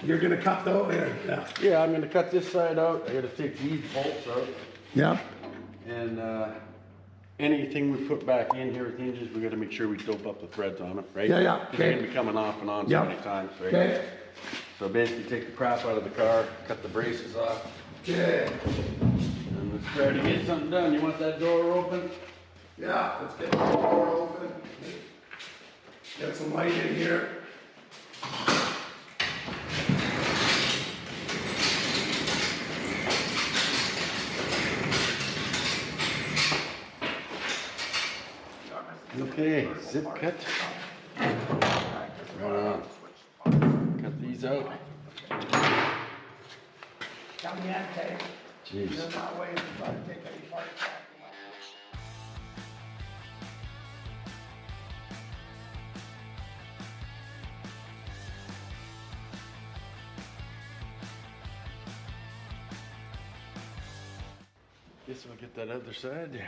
You're gonna cut though? Yeah. Yeah, I'm gonna cut this side out. I gotta take these bolts out. Yeah. And anything we put back in here with hinges, we gotta make sure we dope up the threads on it, right? Yeah, yeah. Because they're gonna be coming off and on so many times, right? Okay. So basically take the crap out of the car, cut the braces off. Okay. And let's try to get something done. You want that door open? Yeah, let's get the door open. Get some light in here. Okay, zip cut. Right on. Cut these out. Jeez. There's not way to try to take any parts back. Guess we'll get that other side.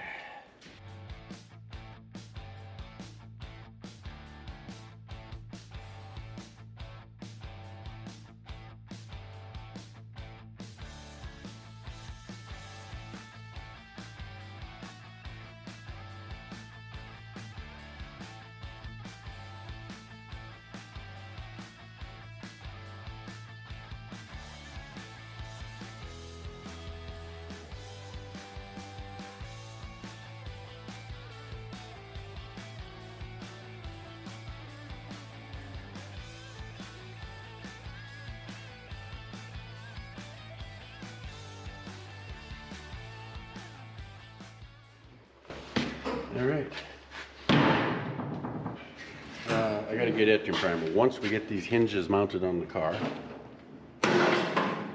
All right. I gotta get etching primer. Once we get these hinges mounted on the car,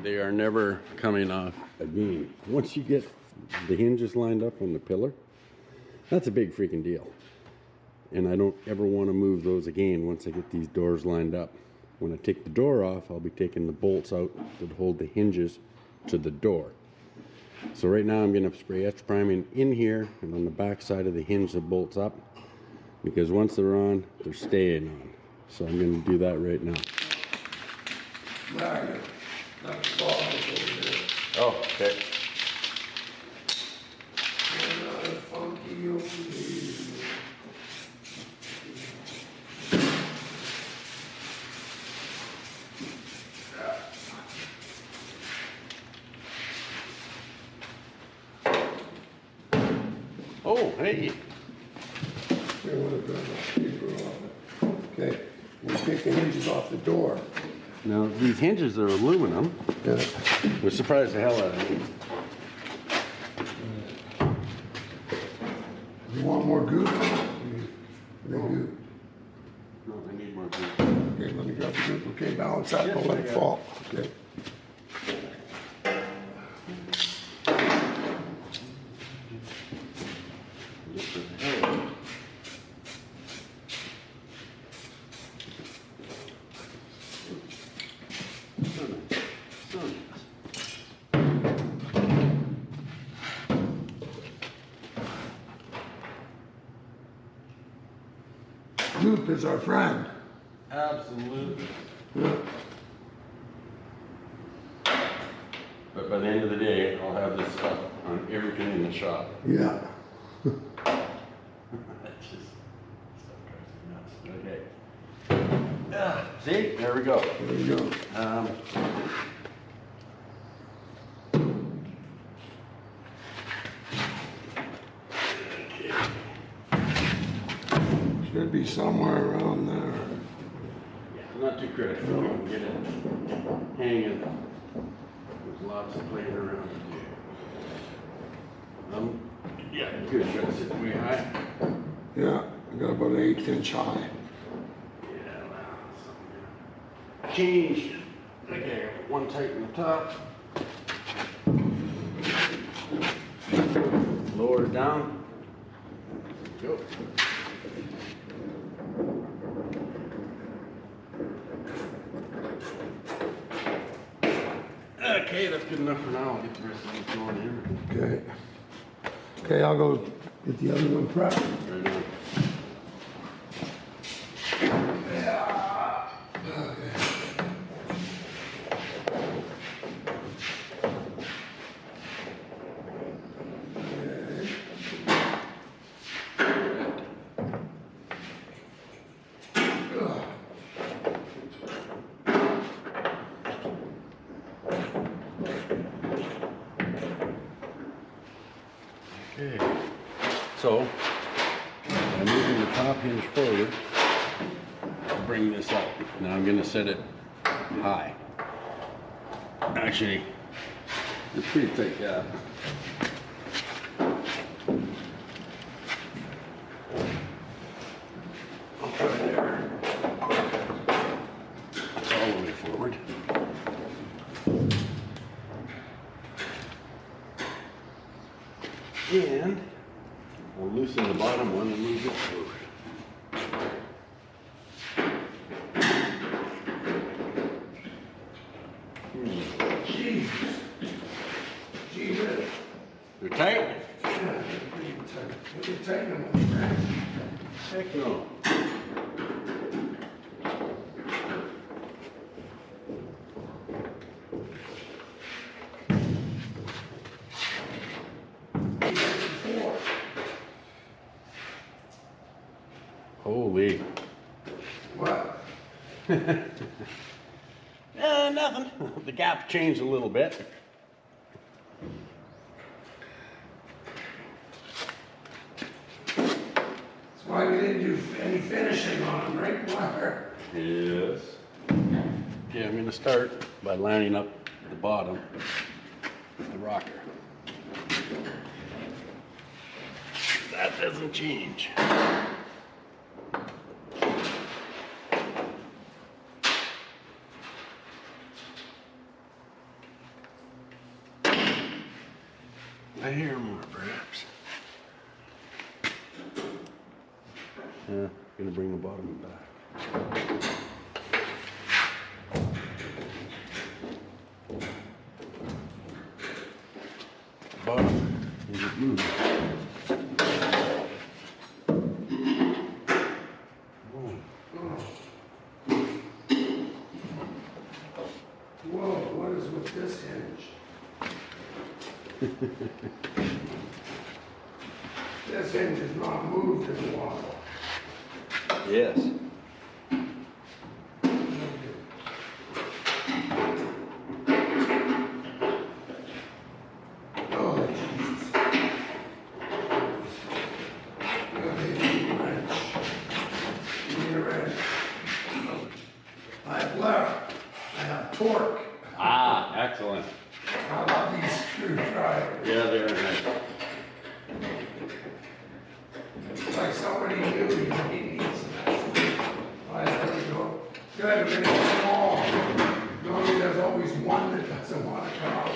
they are never coming off again. Once you get the hinges lined up on the pillar, that's a big freaking deal. And I don't ever want to move those again once I get these doors lined up. When I take the door off, I'll be taking the bolts out that hold the hinges to the door. So right now I'm going to spray etch priming in here and on the back side of the hinge that bolts up, because once they're on, they're staying on. So I'm going to do that right now. Oh, okay. Oh, hey. Okay, we'll take the hinges off the door. Now, these hinges are aluminum. Yeah. We're surprised the hell out of them. You want more goo? They goo. No, I need more glue. Okay, let me grab the goo. Okay, balance that, don't let it fall. Okay. Loop is our friend. Absolutely. Yeah. But by the end of the day, I'll have this stuff on everything in the shop. Yeah. That's just stuff drives me nuts. Okay. See, there we go. There we go. Should be somewhere around there. Yeah, not too critical. We can get it hanging. There's lots of playing around to do. Yeah, good. You gotta sit way high. Yeah, I got about an 1/8 inch high. Yeah, well, something changed. Okay, one tighten the top. Lower it down. Go. Okay, that's good enough for now. I'll get the rest of these going in. Okay. Okay, I'll go get the other one prepped. Right on. Yeah. Okay. So, by moving the top hinge forward, I'll bring this up. Now I'm going to set it high. Actually, it's pretty tight gap. I'll put it there. All the way forward. And we'll loosen the bottom one and move it forward. Jesus. Jesus. They're tight? Yeah, they're pretty tight. What are you tighten them with, right? Heck no. Holy. What? Nothing. The gap changed a little bit. That's why we didn't do any finishing on them, right, Walker? Yes. Okay, I'm going to start by lining up the bottom of the rocker. That doesn't change. A hair more, perhaps. Yeah, gonna bring the bottom back. Bottom isn't moving. Whoa, what is with this hinge? This hinge is not moved in a while. Yes. Oh, Jesus. Wrench. Give me a wrench. I have left. I have torque. Ah, excellent. I love these screwdrivers. Yeah, they're nice. It's like somebody new, he needs that. I there we go. Good, we're gonna small. Normally there's always one that doesn't want to come out.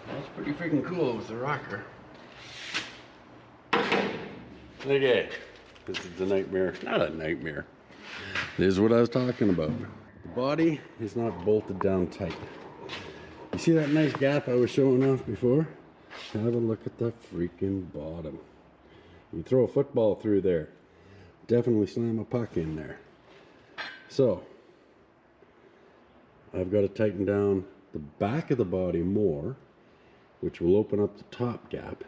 That's pretty freaking cool with the rocker. Okay, this is the nightmare. Not a nightmare. This is what I was talking about. The body is not bolted down tight. You see that nice gap I was showing off before? Have a look at the freaking bottom. You throw a football through there. Definitely slam a puck in there. So, I've got to tighten down the back of the body more, which will open up the top gap.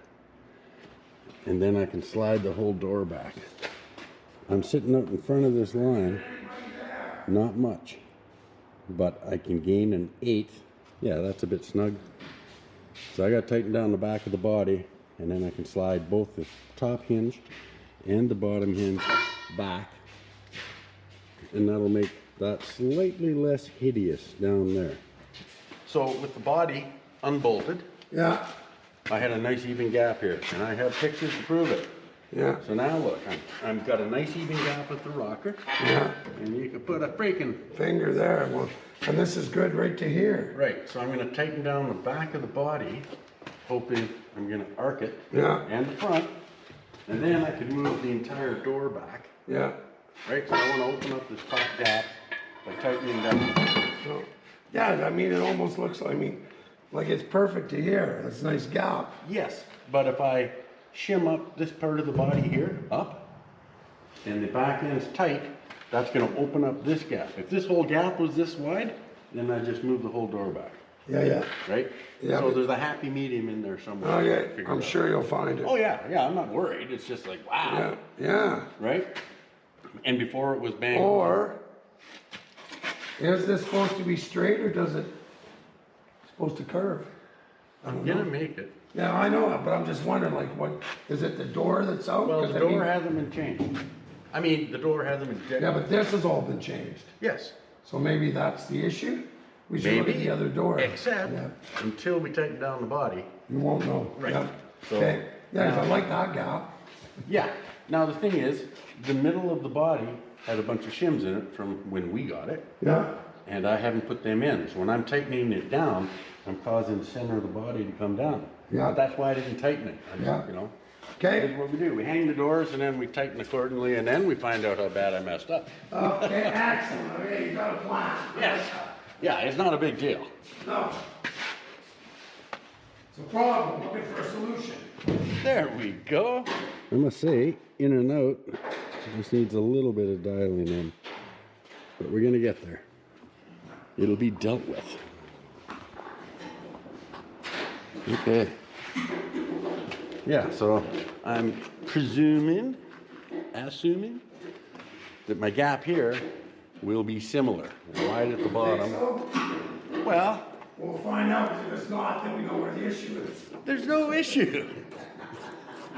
And then I can slide the whole door back. I'm sitting out in front of this line, not much, but I can gain an 1/8. Yeah, that's a bit snug. So I got to tighten down the back of the body, and then I can slide both the top hinge and the bottom hinge back, and that'll make that slightly less hideous down there. So with the body unbolted, Yeah, I had a nice even gap here, and I have pictures to prove it. yeah, So now look, I've got a nice even gap with the rocker, yeah. and you can put a freaking, Finger there. Well, and this is good right to here. right, so I'm gonna tighten down the back of the body, hoping I'm gonna arc it, Yeah, and the front, and then I can move the entire door back, yeah. right? So I wanna open up this top gap by tightening down. So, yeah, I mean, it almost looks like it's perfect to here. That's a nice gap. Yes, but if I shim up this part of the body here, up, and the back end's tight, that's gonna open up this gap. If this whole gap was this wide, then I just move the whole door back. Yeah. right? Yeah, So but- there's a happy medium in there somewhere. Oh, Figure yeah, it I'm out. sure you'll find it. Oh yeah, I'm not worried. It's just like, wow, Yeah. right? And before it was bang. Or, is this supposed to be straight or does it supposed to curve? I'm gonna make it. Yeah, I know that, but I'm just wondering, like, what, is it the door that's out? Well, 'Cause the I mean- door hasn't been changed. I mean, the door hasn't been. Yeah, but this has all been changed. Yes. So maybe that's the issue? We should look at Maybe, the other door. except Yeah, until we tighten down the body. you won't know. Right. Yeah. So- Okay, yeah, 'cause I like that gap. Yeah. Now the thing is, the middle of the body had a bunch of shims in it from when we got it, Yeah, and I haven't put them in. So when I'm tightening it down, I'm causing the center of the body to come down. Yeah. But that's why I didn't tighten it. Yeah. You know. okay, That's what we do. We hang the doors and then we tighten accordingly, and then we find out how bad I messed up. okay, excellent, okay, you got a plan. Yes. Yeah, it's not a big deal. No. It's a problem, looking for a solution. There we go. I must say, in and out, just needs a little bit of dialing in. But we're gonna get there. It'll be dealt with. Okay. Yeah, so I'm assuming that my gap here will be similar. Wide at the Think bottom. so? Well, We'll find out, 'cause if it's not, then we know where the issue is. there's no issue.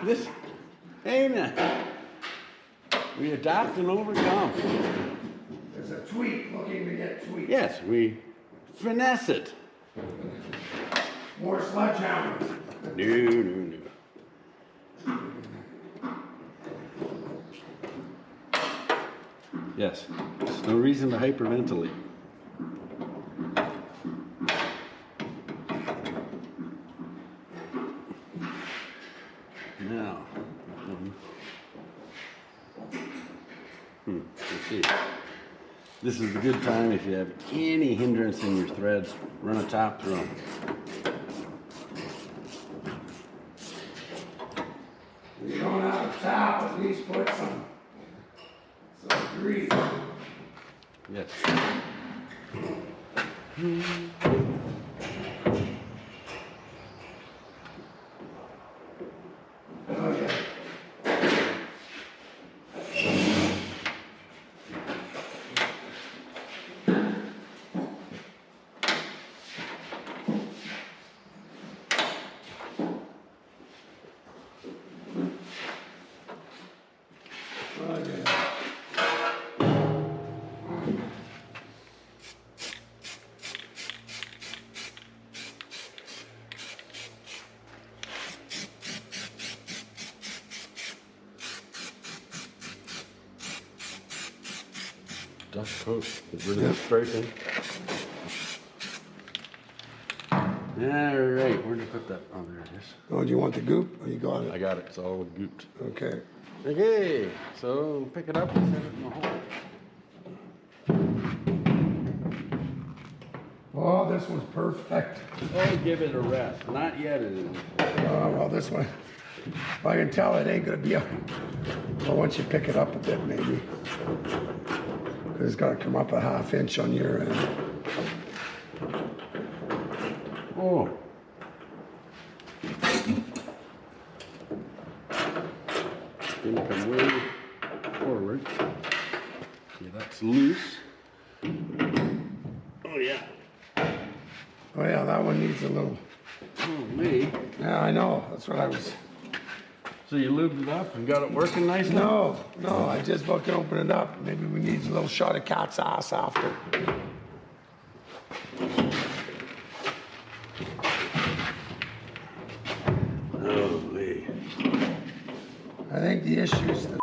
This, hey man, we adapt and overcome. There's a tweak looking to get tweaked. Yes, we finesse it. More sledgehammer. No. Yes, there's no reason to hyperventilate. Now, let's see. This is a good time if you have any hindrance in your threads, run a top through them. If you don't have a tap, at least put some grease. Yes. Okay. Okay. Dust coat, get rid of the striping. Alright, where'd you put that? Oh, there it is. Oh, do you want the goop? Oh, you got I it. got it, it's all gooped. Okay. Okay, so pick it up and set it in the hole. Oh, this one's perfect. Oh, give it a rest. Not yet, it isn't. Well, this one, I can tell it ain't gonna be up. Well, once you pick it up a bit, maybe. 'Cause it's gotta come up a half inch on your end. Oh. It's gonna come way forward. See, that's loose. Oh yeah. Oh yeah, that one needs a little, Oh me. yeah, I know, that's what I was, So you lubed it up and got it working nice now? no, I just about can open it up. Maybe we need a little shot of cat's ass after. Holy. I think the issue is the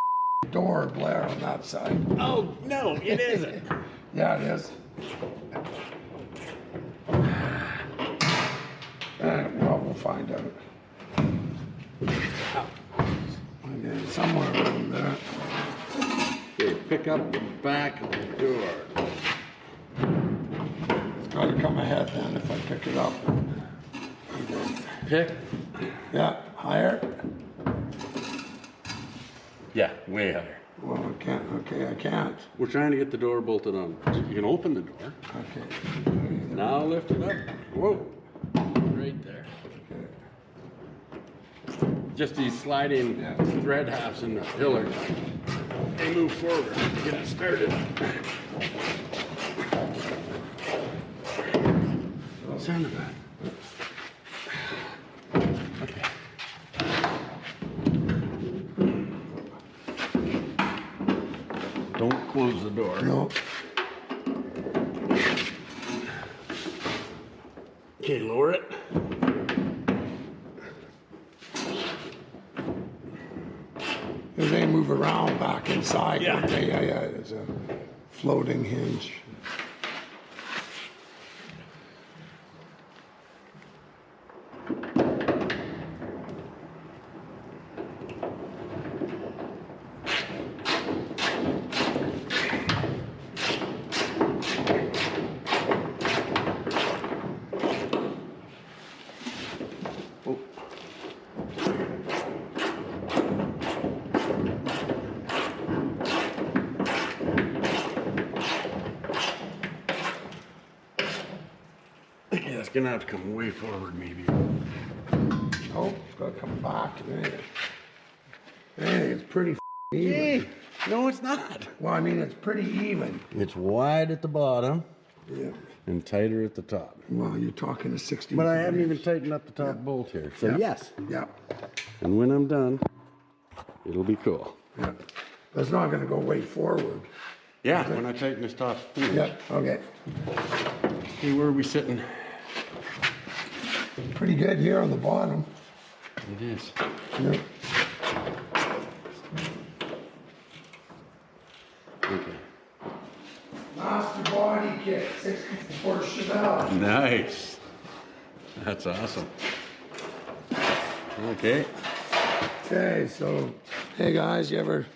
door, Blair, on that side. Oh no, it isn't. Yeah, it is. Well, we'll find out. Okay, somewhere around there. Okay, pick up the back of the door. It's gotta come ahead then if I pick it up. Okay. Pick? Yeah, higher. Yeah, way higher. Well, I can't, okay, I can't. We're trying to get the door bolted on. You can open the door. Okay. Now lift it up. Whoa. Right there. Okay. Just these sliding thread halves in the pillars. They move forward to get it started. Sound of that. Okay. Don't close the door. No. Okay, lower it. They move around back inside. Yeah. Don't they? Yeah, there's a floating hinge. Oh. Okay, that's gonna have to come way forward, maybe. Oh, it's got to come back. Hey, it's pretty even. Hey, no, it's not. Well, I mean, it's pretty even. It's wide at the bottom Yeah. and tighter at the top. Well, you're talking a 60. But I haven't even tightened up the top bolt here. So Yeah. yes. Yeah. And when I'm done, it'll be cool. Yeah. That's not going to go way forward. Yeah, when I tighten this top hinge. Yeah. Okay. Okay, where are we sitting? Pretty good here on the bottom. It is. Yeah. Okay. Master body kit, 64 Chevelle. Nice. That's awesome. Okay. Okay, so, hey guys, you ever,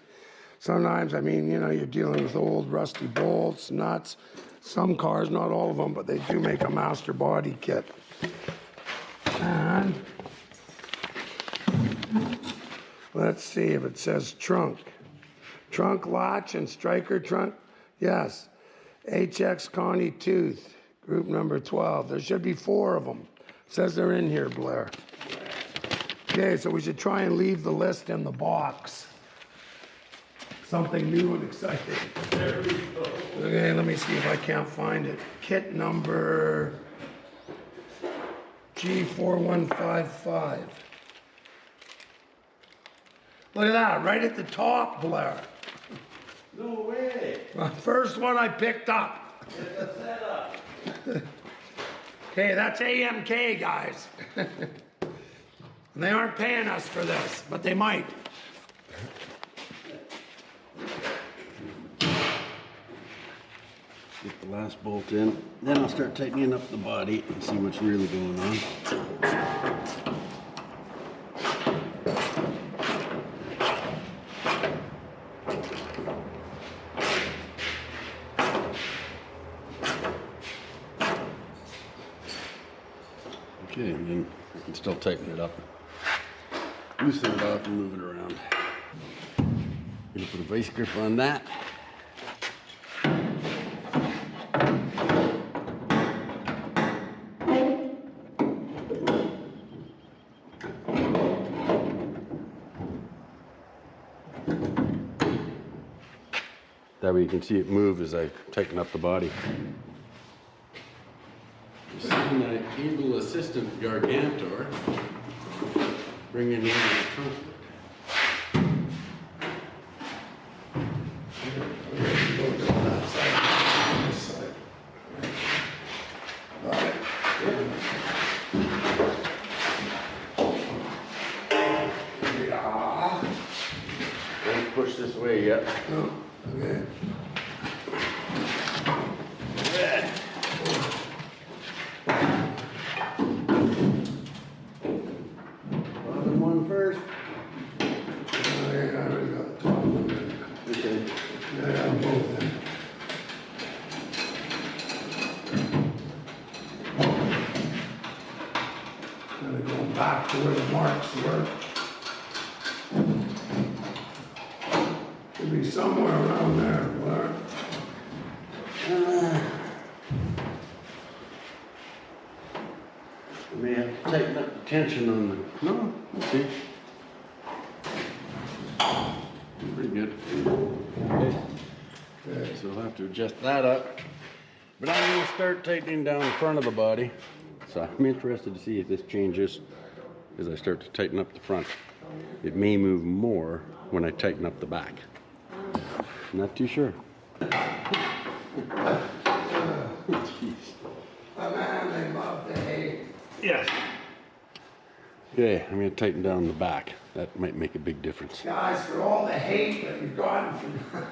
sometimes, I mean, you know, you're dealing with old rusty bolts, nuts. Some cars, not all of them, but they do make a master body kit. And let's see if it says trunk. Trunk latch and striker trunk. Yes. HX Connie Tooth, group number 12. There should be 4 of them. Says they're in here, Blair. Okay, so we should try and leave the list in the box. Something new and exciting. There we go. Okay, let me see if I can't find it. Kit number G4155. Look at that, right at the top, Blair. No way. The first one I picked up. It's a setup. Okay, that's AMK, guys. And they aren't paying us for this, but they might. Get the last bolt in. Then I'll start tightening up the body and see what's really going on. Okay, and then I can still tighten it up. Loosen it off and move it around. Gonna put a vice grip on that. That way you can see it move as I tighten up the body. Using an Eagle Assistant Gargantor, bringing in the trunk. Don't push this way yet. Oh, okay. Bottom one first. Okay, I already got the top one. Okay. Yeah, I got both in. Gotta go back to where the marks were. Should be somewhere around there, Blair. I may have to tighten up the tension on the. No, let's see. Pretty good. Okay. So we'll have to adjust that up. But I'm going to start tightening down the front of the body. So I'm interested to see if this changes as I start to tighten up the front. It may move more when I tighten up the back. Not too sure. Jeez. Oh, man, they love to hate. Yes. Okay, I'm going to tighten down the back. That might make a big difference. Guys, for all the hate that you've gotten from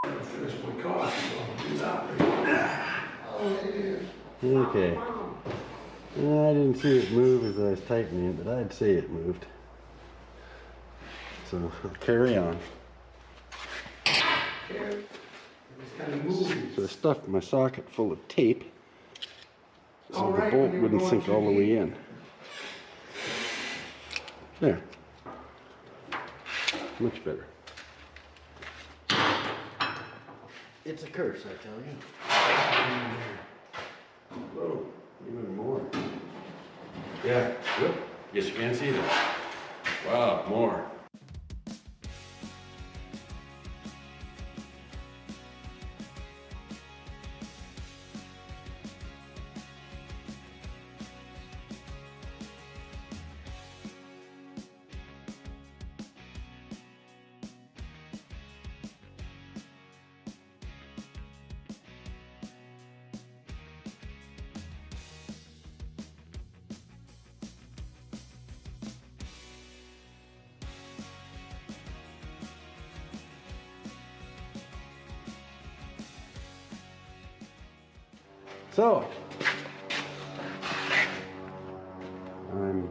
finish my coffee, so I'll do that. Okay. I didn't see it move as I was tightening it, but I'd say it moved. So I'll carry on. So I stuffed my socket full of tape so the bolt wouldn't sink all the way in. There. Much better. It's a curse, I tell you. Whoa, even more. Yeah, whoop. Guess you can't see that. Wow, more. So, I'm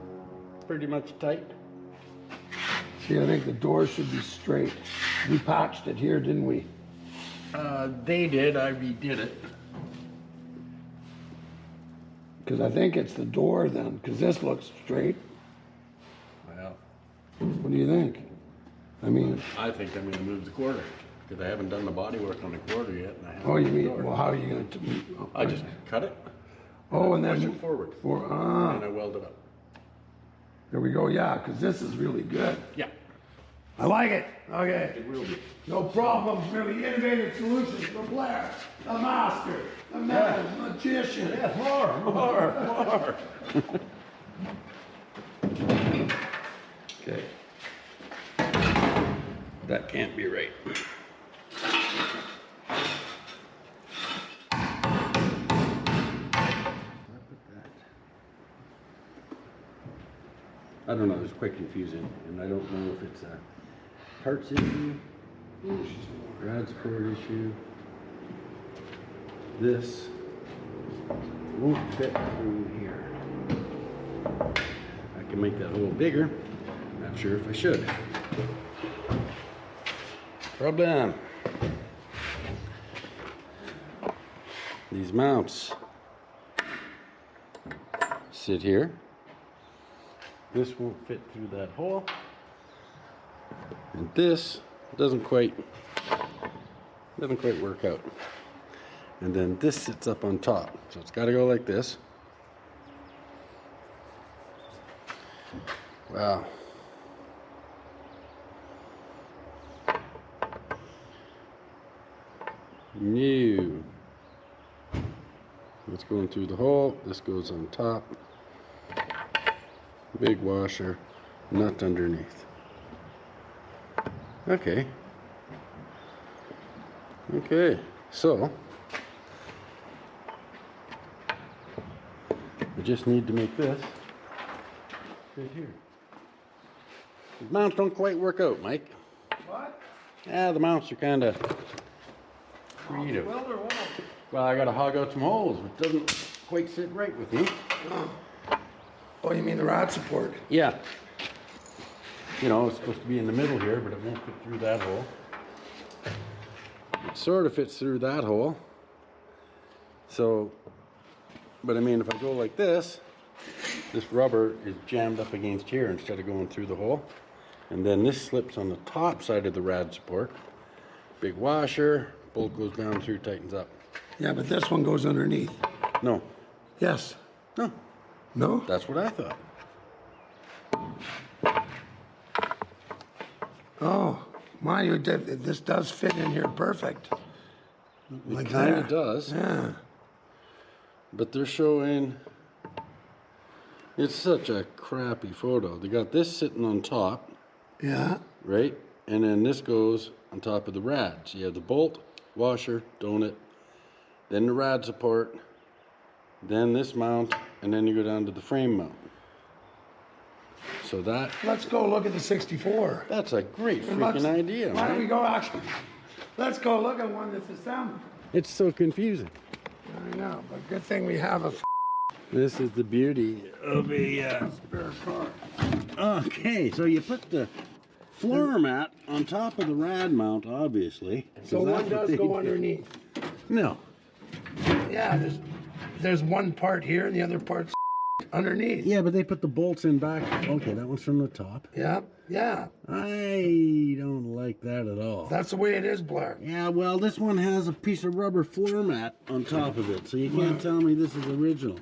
pretty much tight. See, I think the door should be straight. We patched it here, didn't we? They did, I redid it. Because I think it's the door then, because this looks straight. Well, What do you think? I mean, I think I'm going to move the quarter because I haven't done the body work on the quarter yet. And I haven't oh, you moved the mean, door. well, how are you going to? I just cut it. Oh, and push then it forward. And I weld it up. There we go. Yeah, because this is really good. Yeah, I like it. Okay. it will be. No problems. Really innovative solutions from Blair, the master, the metal magician. Yeah, more. Okay. That can't be right. I don't know, it's quite confusing, and I don't know if it's a parts issue, rad support issue. This won't fit through here. I can make that a little bigger, not sure if I should. Problem. These mounts sit here. This won't fit through that hole. And this doesn't quite work out. And then this sits up on top. So it's got to go like this. Wow. New. It's going through the hole. This goes on top. Big washer, nut underneath. Okay. Okay, so I just need to make this fit here. The mounts don't quite work out, Mike. What? Yeah, the mounts are kind of creative. Weld or what? Well, I got to hog out some holes, which doesn't quite sit right with me. Oh, you mean the rod support? Yeah. You know, it's supposed to be in the middle here, but it won't fit through that hole. It sort of fits through that hole. So, but I mean, if I go like this rubber is jammed up against here instead of going through the hole. And then this slips on the top side of the rad support. Big washer, bolt goes down through, tightens up. Yeah, but this one goes underneath. No. Yes. No. No? That's what I thought. Oh, my, this does fit in here perfect. It kind of does. Yeah. But they're showing, it's such a crappy photo. They got this sitting on top. Yeah. Right? And then this goes on top of the rad. So you have the bolt, washer, donut, then the rad support, then this mount, and then you go down to the frame mount. So that... Let's go look at the 64. That's a great freaking idea, Why don't we man. go actually? Let's go look at one that's assembled. It's so confusing. I know, but good thing we have a This is the beauty of a... spare car. Okay, so you put the floor mat on top of the rad mount, obviously. So one does go underneath. No. Yeah, there's one part here and the other part's underneath. Yeah, but they put the bolts in back. Okay, that one's from the top. Yeah, yeah. I don't like that at all. That's the way it is, Blair. Yeah, well, this one has a piece of rubber floor mat on top of it, so you can't tell me this is original.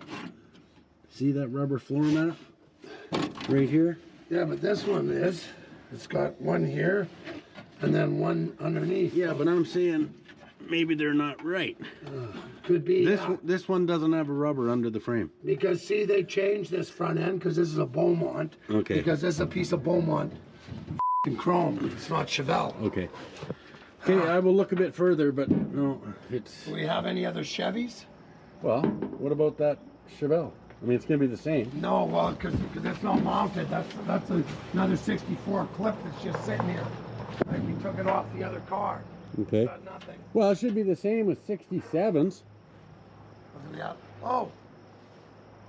See that rubber floor mat right here? Yeah, but this one is. It's got one here and then one underneath. Yeah, but I'm saying maybe they're not right. Could be. This one doesn't have a rubber under the frame. Because, see, they changed this front end because this is a Beaumont. Okay. Because this is a piece of Beaumont in chrome. It's not Chevelle. Okay. Okay, I will look a bit further, but no, it's... Do we have any other Chevys? Well, what about that Chevelle? I mean, it's going to be the same. No, well, because it's not mounted. That's another 64 clip that's just sitting here. Like we took it off the other car. Okay. Got nothing. Well, it should be the same with 67s. Yeah. Oh.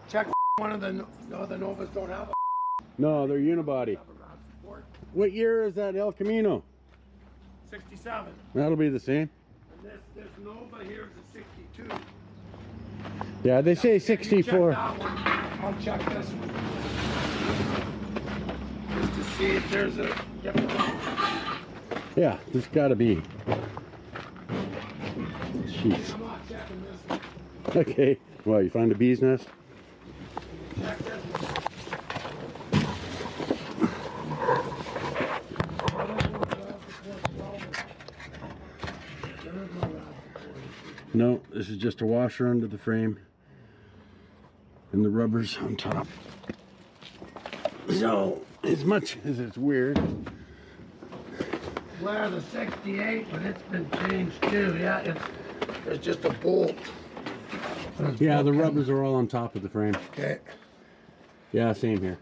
Check one of the Novas don't have a No, they're unibody. support. What year is that El Camino? 67. That'll be the same. And this Nova here is a 62. Yeah, they say You check 64. that one. I'll check this one. Just to see if there's a different one. Yeah, there's got to be. Jeez. I'm not checking this one. Okay. Well, you find a bee's nest? Check this one. No, this is just a washer under the frame. And the rubber's on top. So, as much as it's weird. Blair, the 68, but it's been changed too. Yeah, there's just a bolt. Yeah, the rubbers are all on top of the frame. Okay. Yeah, same here.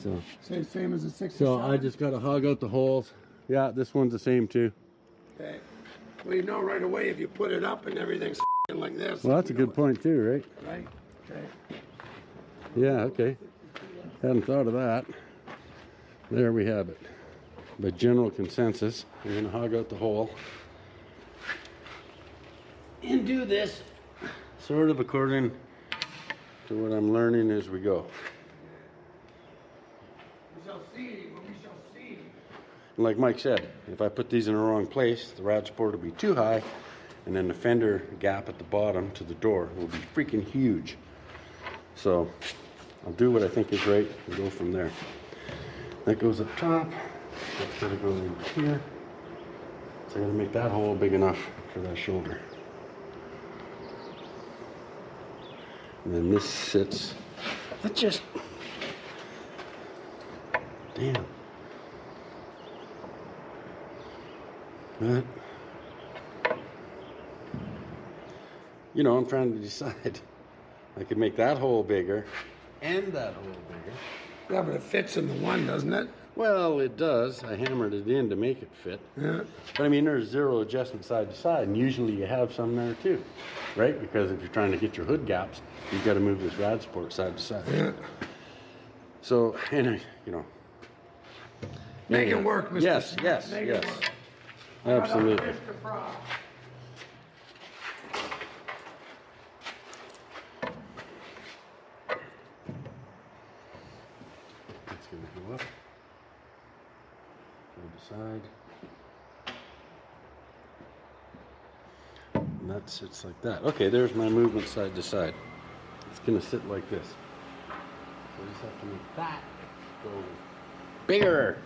So Same as the 67. So I just got to hog out the holes. Yeah, this one's the same too. Okay. Well, you know right away if you put it up and everything's like this. Well, that's a good point too, right? Right. Okay. Yeah, okay. Hadn't thought of that. There we have it. By general consensus, I'm going to hog out the hole and do this sort of according to what I'm learning as we go. We shall see what we shall see. Like Mike said, if I put these in the wrong place, the rad support will be too high, and then the fender gap at the bottom to the door will be freaking huge. So I'll do what I think is right and go from there. That goes up top. That's gonna go in here. So I gotta make that hole big enough for that shoulder. And then this sits. That just... Damn. But, you know, I'm trying to decide. I could make that hole bigger and that hole bigger. Yeah, but it fits in the one, doesn't it? Well, it does. I hammered it in to make it fit. Yeah. But I mean, there's zero adjustment side to side, and usually you have some there too, right? Because if you're trying to get your hood gaps, you've got to move this rad support side to side. Yeah. So, and you know. Make anyhow. it work, Mr. Yes, Smith. yes, Make yes. it work. Absolutely. Mr. Frost. go up, side to side. And that sits like that. Okay, there's my movement side to side. It's gonna sit like this. So I just have to make that go bigger.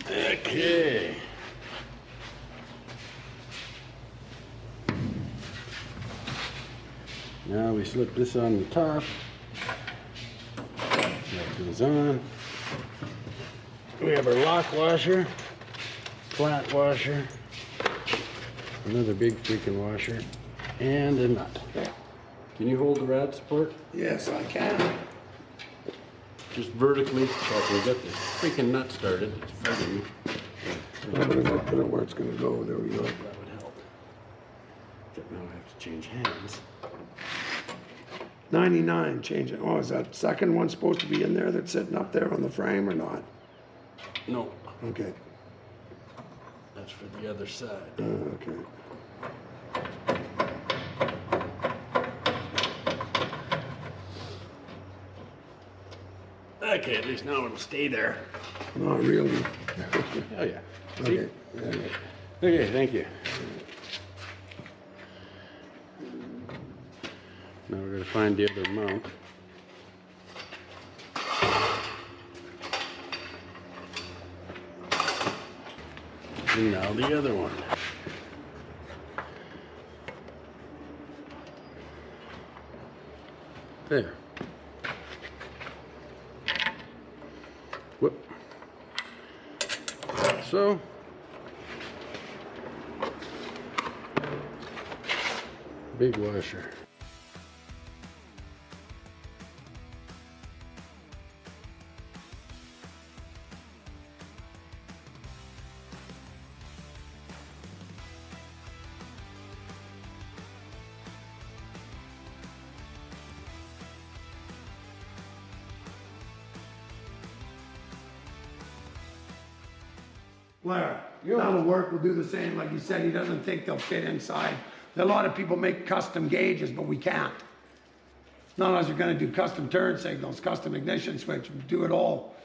Okay. Now we slip this on the top. That goes on. We have our lock washer, flat washer, another big freaking washer, and a nut. Can you hold the rad support? Yes, I can. Just vertically, so I can get the freaking nut started. It's fighting me. I'm gonna put it where it's gonna go. There we go. That would help. Except now I have to change hands. 99, change it. Oh, is that second one supposed to be in there that's sitting up there on the frame or not? No, Okay. that's for the other side. Okay. Okay, at least now it'll stay there. Not really. Oh yeah. Okay. Okay. Okay, thank you. Now we're gonna find the other mount. And now the other one. There. Whoop. So, big washer. Blair, that'll work. We'll do the same. Like you said, he doesn't think they'll fit inside. A lot of people make custom gauges, but we can't. Not unless you're gonna do custom turn signals, custom ignition switch, do it all.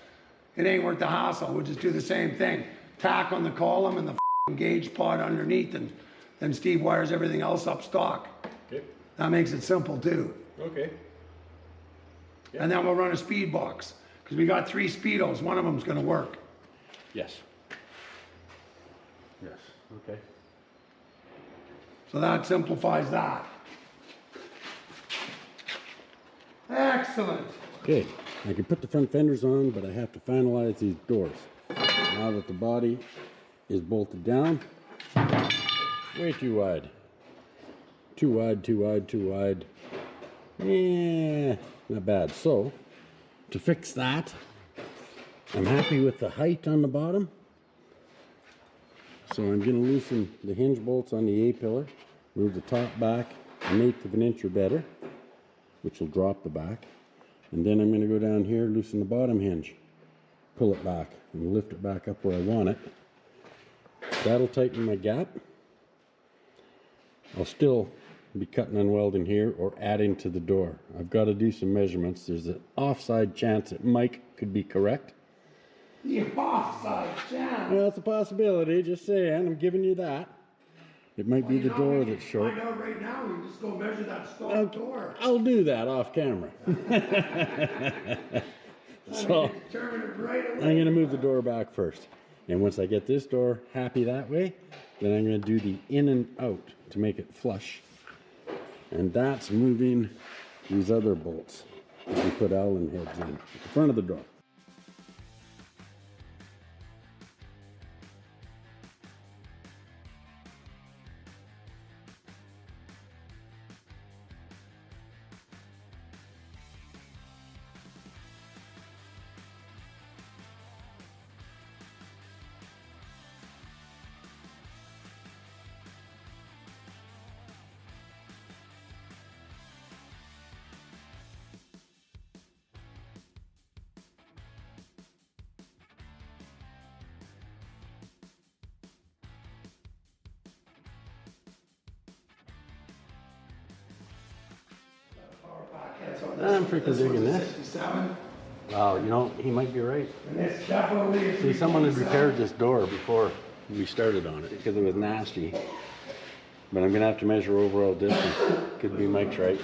It ain't worth the hassle. We'll just do the same thing. Tack on the column and the gauge pod underneath, and then Steve wires everything else up stock. Okay. That makes it simple too. Okay. Yeah. And then we'll run a speed box, because we got 3 speedos. One of them's gonna work. Yes. Yes. Okay. So that simplifies that. Excellent. Okay, I can put the front fenders on, but I have to finalize these doors. Now that the body is bolted down, way too wide. Too wide, too wide, too wide. Yeah, not bad. So, to fix that, I'm happy with the height on the bottom. So I'm going to loosen the hinge bolts on the A-pillar, move the top back an eighth of an inch or better, which will drop the back. And then I'm going to go down here, loosen the bottom hinge, pull it back, and lift it back up where I want it. That'll tighten my gap. I'll still be cutting and welding here or adding to the door. I've got to do some measurements. There's an offside chance that Mike could be correct. The offside chance. Well, it's a possibility, just saying, I'm giving you that. It might be the door that's short. Find out right now, we just go measure that stock door. I'll do that off camera. So, Determine it right away. I'm going to move the door back first. And once I get this door happy that way, then I'm going to do the in and out to make it flush. And that's moving these other bolts that we put Allen heads in at the front of the door. so I'm freaking digging this. 67. Wow, you know, he might be right. And it's definitely a See, someone had 327. repaired this door before we started on it because it was nasty. But I'm gonna have to measure overall distance. Could be Mike's right.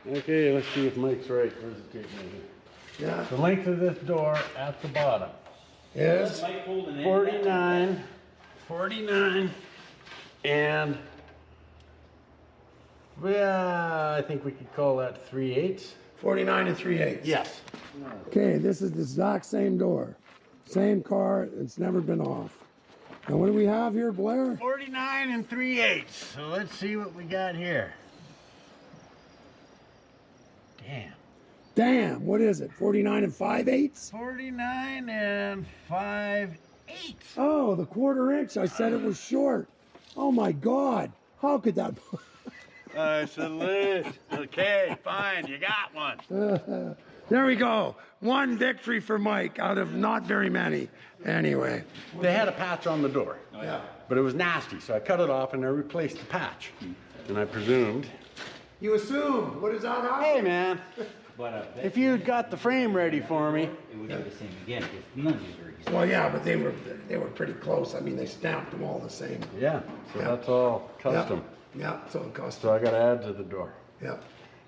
Okay, let's see if Mike's right. Where's the tape measure? Yeah. The length of this door at the bottom. Is 49, and yeah, I think we could call that 3/8. 49 and 3/8. Yes. Okay, this is the exact same door. Same car, it's never been off. And what do we have here, Blair? 49 and 3/8. So let's see what we got here. Damn. Damn, what is it? 49 and 5/8? 49 and 5/8. Oh, the 1/4 inch. I said it was short. Oh my God. How could that? Salute. Okay, fine. You got one. There we go. One victory for Mike out of not very many. Anyway. They had a patch on the door. Yeah. But it was nasty, so I cut it off and I replaced the patch. And I presumed, You assumed. What is that? hey man, But if you'd got the frame ready for me. it would be the same again, because none of these are exact. Well, yeah, but they were pretty close. I mean, they stamped them all the same. Yeah, so Yeah. that's all custom. Yeah, so it cost. So I got to add to the door. Yeah.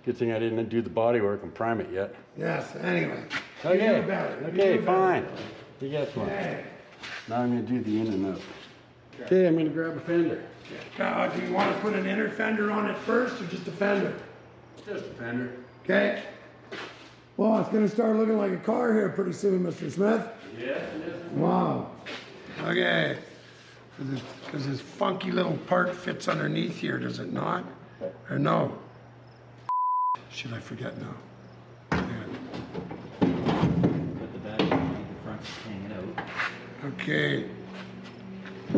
Good thing I didn't do the body work and prime it yet. Yes. Anyway. You Okay, do better. You okay, do better. fine. You get one. Okay. Now I'm going to do the in and out. Okay, I'm going to grab a fender. Do you want to put an inner fender on it first or just a fender? Just a fender. Okay. Well, it's going to start looking like a car here pretty soon, Mr. Smith. Yes, yes. Wow. Okay. Because this funky little part fits underneath here, does it not? Or no? Should I forget now? Yeah. But the back, the front is hanging out. Okay.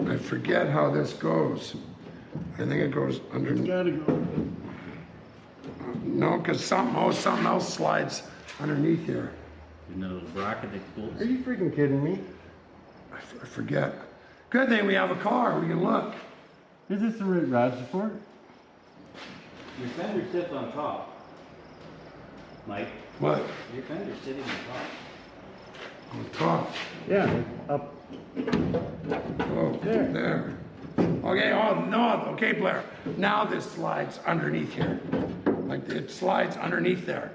I forget how this goes. I think it goes under. It's got to go. No, because something else slides underneath here. There's no little bracket that bolts. Are you freaking kidding me? I forget. Good thing we have a car. We can look. Is this the right rod support? Your fender sits on top. Mike, What? your fender's sitting on top. On top. Yeah, up. Oh, there. Okay, oh, no, okay, Blair. Now this slides underneath here. Like it slides underneath there.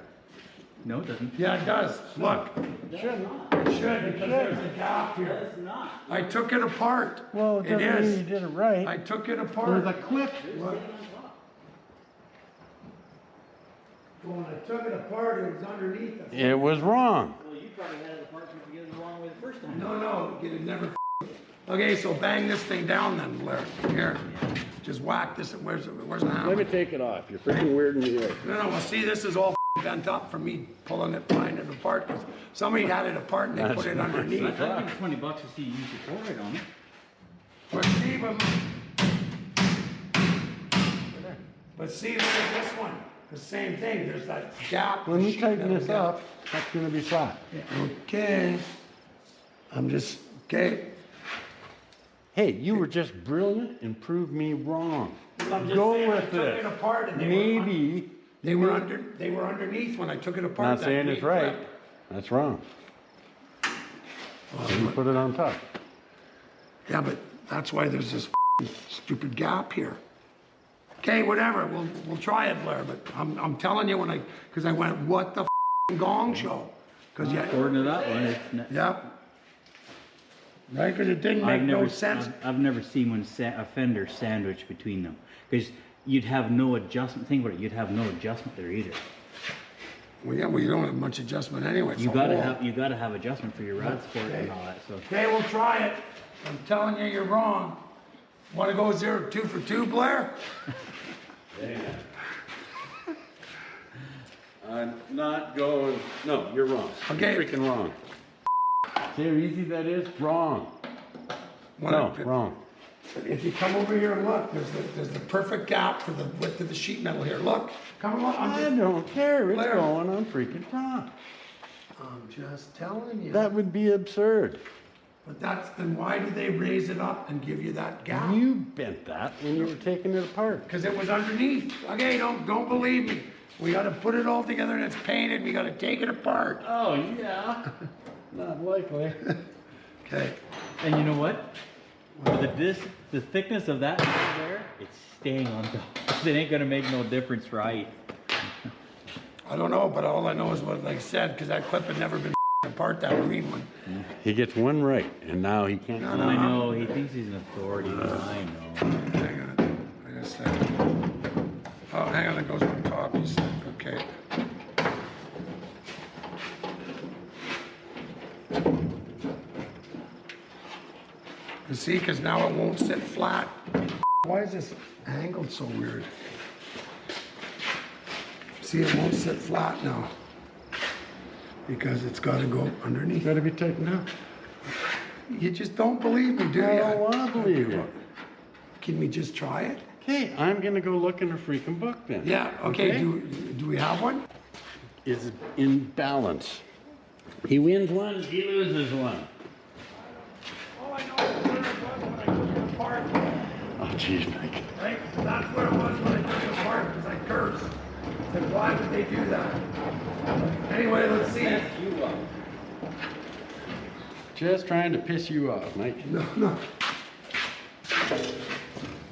No, it doesn't. Yeah, it does. Look. It should not. It should because there's a gap It here. does not. I took it apart. Well, it It doesn't mean is. you did it right. I took it There's apart. a clip. Look. When I took it apart, it was underneath it. It was wrong. Well, you probably had the parts put together the wrong way the first time. No, it never. Okay, so bang this thing down then, Blair. Here. Just whack this. Where's the Let hammer? me take it off. You're freaking weirding me out. No, well, see, this is all bent up from me pulling it, prying it apart. 'Cause somebody had it apart and they put it underneath. I'd give you 20 bucks to see you use your Polaroid on it. But see, look at this one. The same thing. There's that gap. When we sheet tighten that'll this get- up, that's going to be flat. Okay. Okay. Hey, you were just brilliant and proved me wrong. I'm just Go saying, I with took it. it apart and Maybe. they were underneath when I took it apart. Not that saying it's big right. clip. That's wrong. So you put it on top. Yeah, but that's why there's this stupid gap here. Okay, whatever. We'll try it, Blair. But I'm telling you because I went, what the gong show? Because According to that one, it's not. Yep. Right, because it didn't make no sense. I've never seen a fender sandwich between them, because you'd have no adjustment. Think about it. You'd have no adjustment there either. Well, yeah, well, you don't have much adjustment anyway. It's You a gotta hole. have adjustment for your rod support and all that. So Okay, we'll try it. I'm telling you, you're wrong. Want to go 2 for 2, Blair? I'm not going. No, you're wrong. Okay. You're freaking wrong. See how easy that is? Wrong. What No, a- wrong. If you come over here and look, there's the perfect gap for the width of the sheet metal here. Look, come along. I don't care. It's Blair. going on freaking top. I'm just telling you. That would be absurd. But then why do they raise it up and give you that gap? You bent that when you were taking it apart. Because it was underneath. Okay, don't believe me. We got to put it all together and it's painted. We got to take it apart. Oh, yeah. Not likely. Okay. And you know what? The thickness of that there, it's staying on top. It ain't gonna make no difference for height. I don't know, but all I know is what I said, because that clip had never been apart, that green one. He gets one right, and now he can't. No, I know, he thinks he's an authority. I know. Hang on. I got a second. Oh, hang on. It goes on top. You said, okay. You see, because now it won't sit flat. Why is this angled so weird? See, it won't sit flat now. Because it's got to go underneath. Got to be tightened up. You just don't believe me, do you? I don't want to believe you. Can we just try it? Okay, I'm gonna go look in a freaking book then. Yeah, okay. Do we have one? Is in balance. He wins one, he loses one. All I know is where it was when I took it apart. Oh, jeez, Mike. Right? That's where it was when I took it apart, because I cursed. I said, why would they do that? Anyway, let's see. Just trying to piss you off, Mike. No.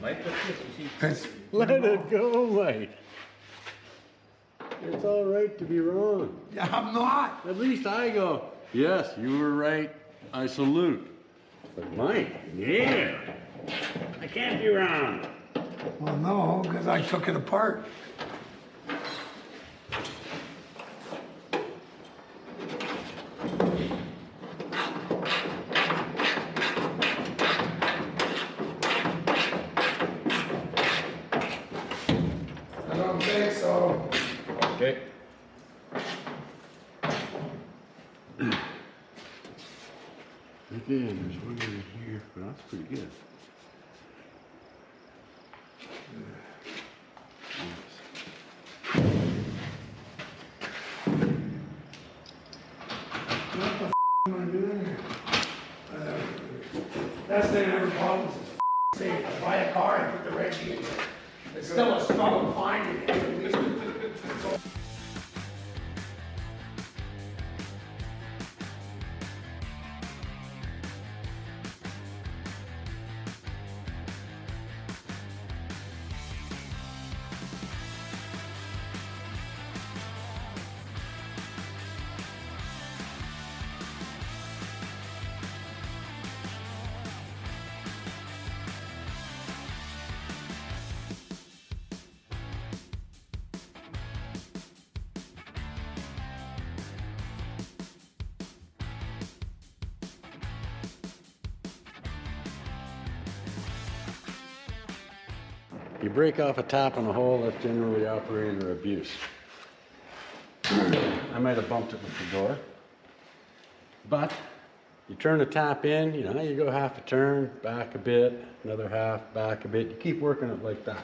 Mike, what's this? You see? It's- Let it go, Mike. It's all right to be wrong. Yeah, I'm not. At least I go, yes, you were right. I salute. But Mike, yeah, I can't be wrong. Well, no, because I took it apart. I don't think so. Okay. Again, there's one in here, but that's pretty good. What the am I doing here? Best thing I ever bought was this safe. I buy a car and put the Radiator. It's still a struggle finding it. You break off a tap on a hole, that's generally operator abuse. I might have bumped it with the door. But you turn the tap in, you go half a turn, back a bit, another half, back a bit. You keep working it like that.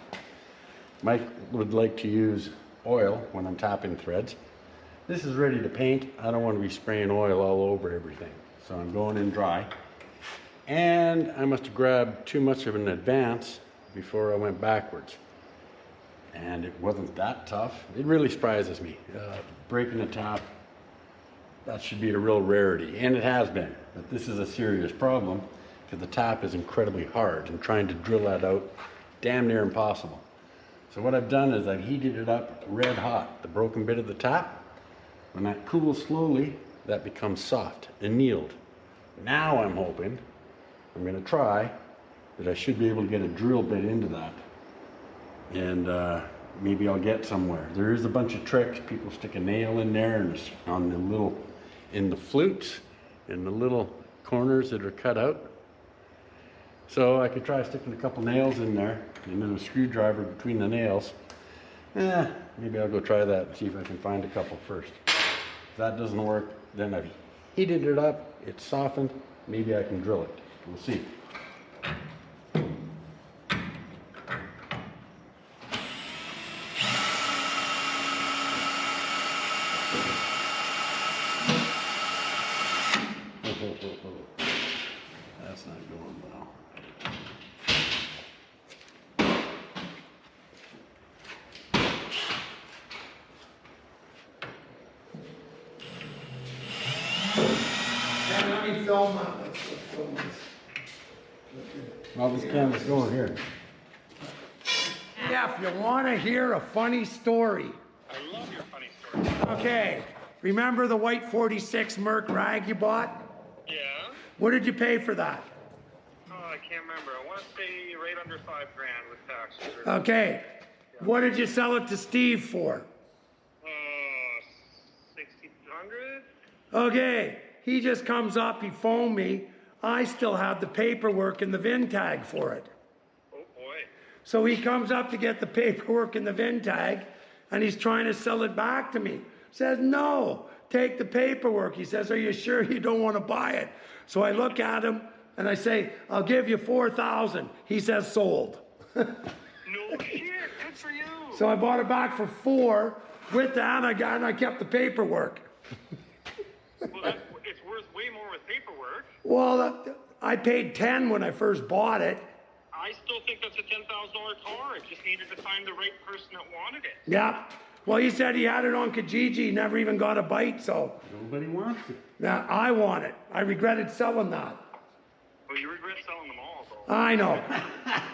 Mike would like to use oil when I'm tapping threads. This is ready to paint. I don't want to be spraying oil all over everything. So I'm going in dry. And I must have grabbed too much of an advance before I went backwards. And it wasn't that tough. It really surprises me. Breaking a tap, that should be a real rarity. And it has been. But this is a serious problem because the tap is incredibly hard and trying to drill that out, damn near impossible. So what I've done is I've heated it up red hot, the broken bit of the tap. When that cools slowly, that becomes soft, annealed. Now I'm hoping, I'm gonna try, that I should be able to get a drill bit into that. And maybe I'll get somewhere. There is a bunch of tricks. People stick a nail in there and on the little, in the flutes, in the little corners that are cut out. So I could try sticking a couple nails in there and then a screwdriver between the nails. Maybe I'll go try that and see if I can find a couple first. If that doesn't work, then I've heated it up, it's softened, maybe I can drill it. We'll see. That's not going well. And let me film that. Let's film this. Well, this camera's going here. Yeah, if you want to hear a funny story. I love your funny story. Okay, remember the white 46 Merc rag you bought? Yeah? What did you pay for that? Oh, I can't remember. I want to say right under $5,000 with taxes. Okay, what did you sell it to Steve for? 1,600? Okay, he just comes up, he phoned me. I still have the paperwork and the VIN tag for it. Oh boy. So he comes up to get the paperwork and the VIN tag, and he's trying to sell it back to me. Says, no, take the paperwork. He says, are you sure you don't want to buy it? So I look at him, and I say, I'll give you 4,000. He says, sold. No shit. Good for you. So I bought it back for 4. With that, I kept the paperwork. Well, it's worth way more with paperwork. Well, I paid 10 when I first bought it. I still think that's a $10,000 car. It just needed to find the right person that wanted it. Yeah. Well, he said he had it on Kijiji, never even got a bite, so. Nobody wants it. Now, I want it. I regretted selling that. Well, you regret selling them all, though. I know.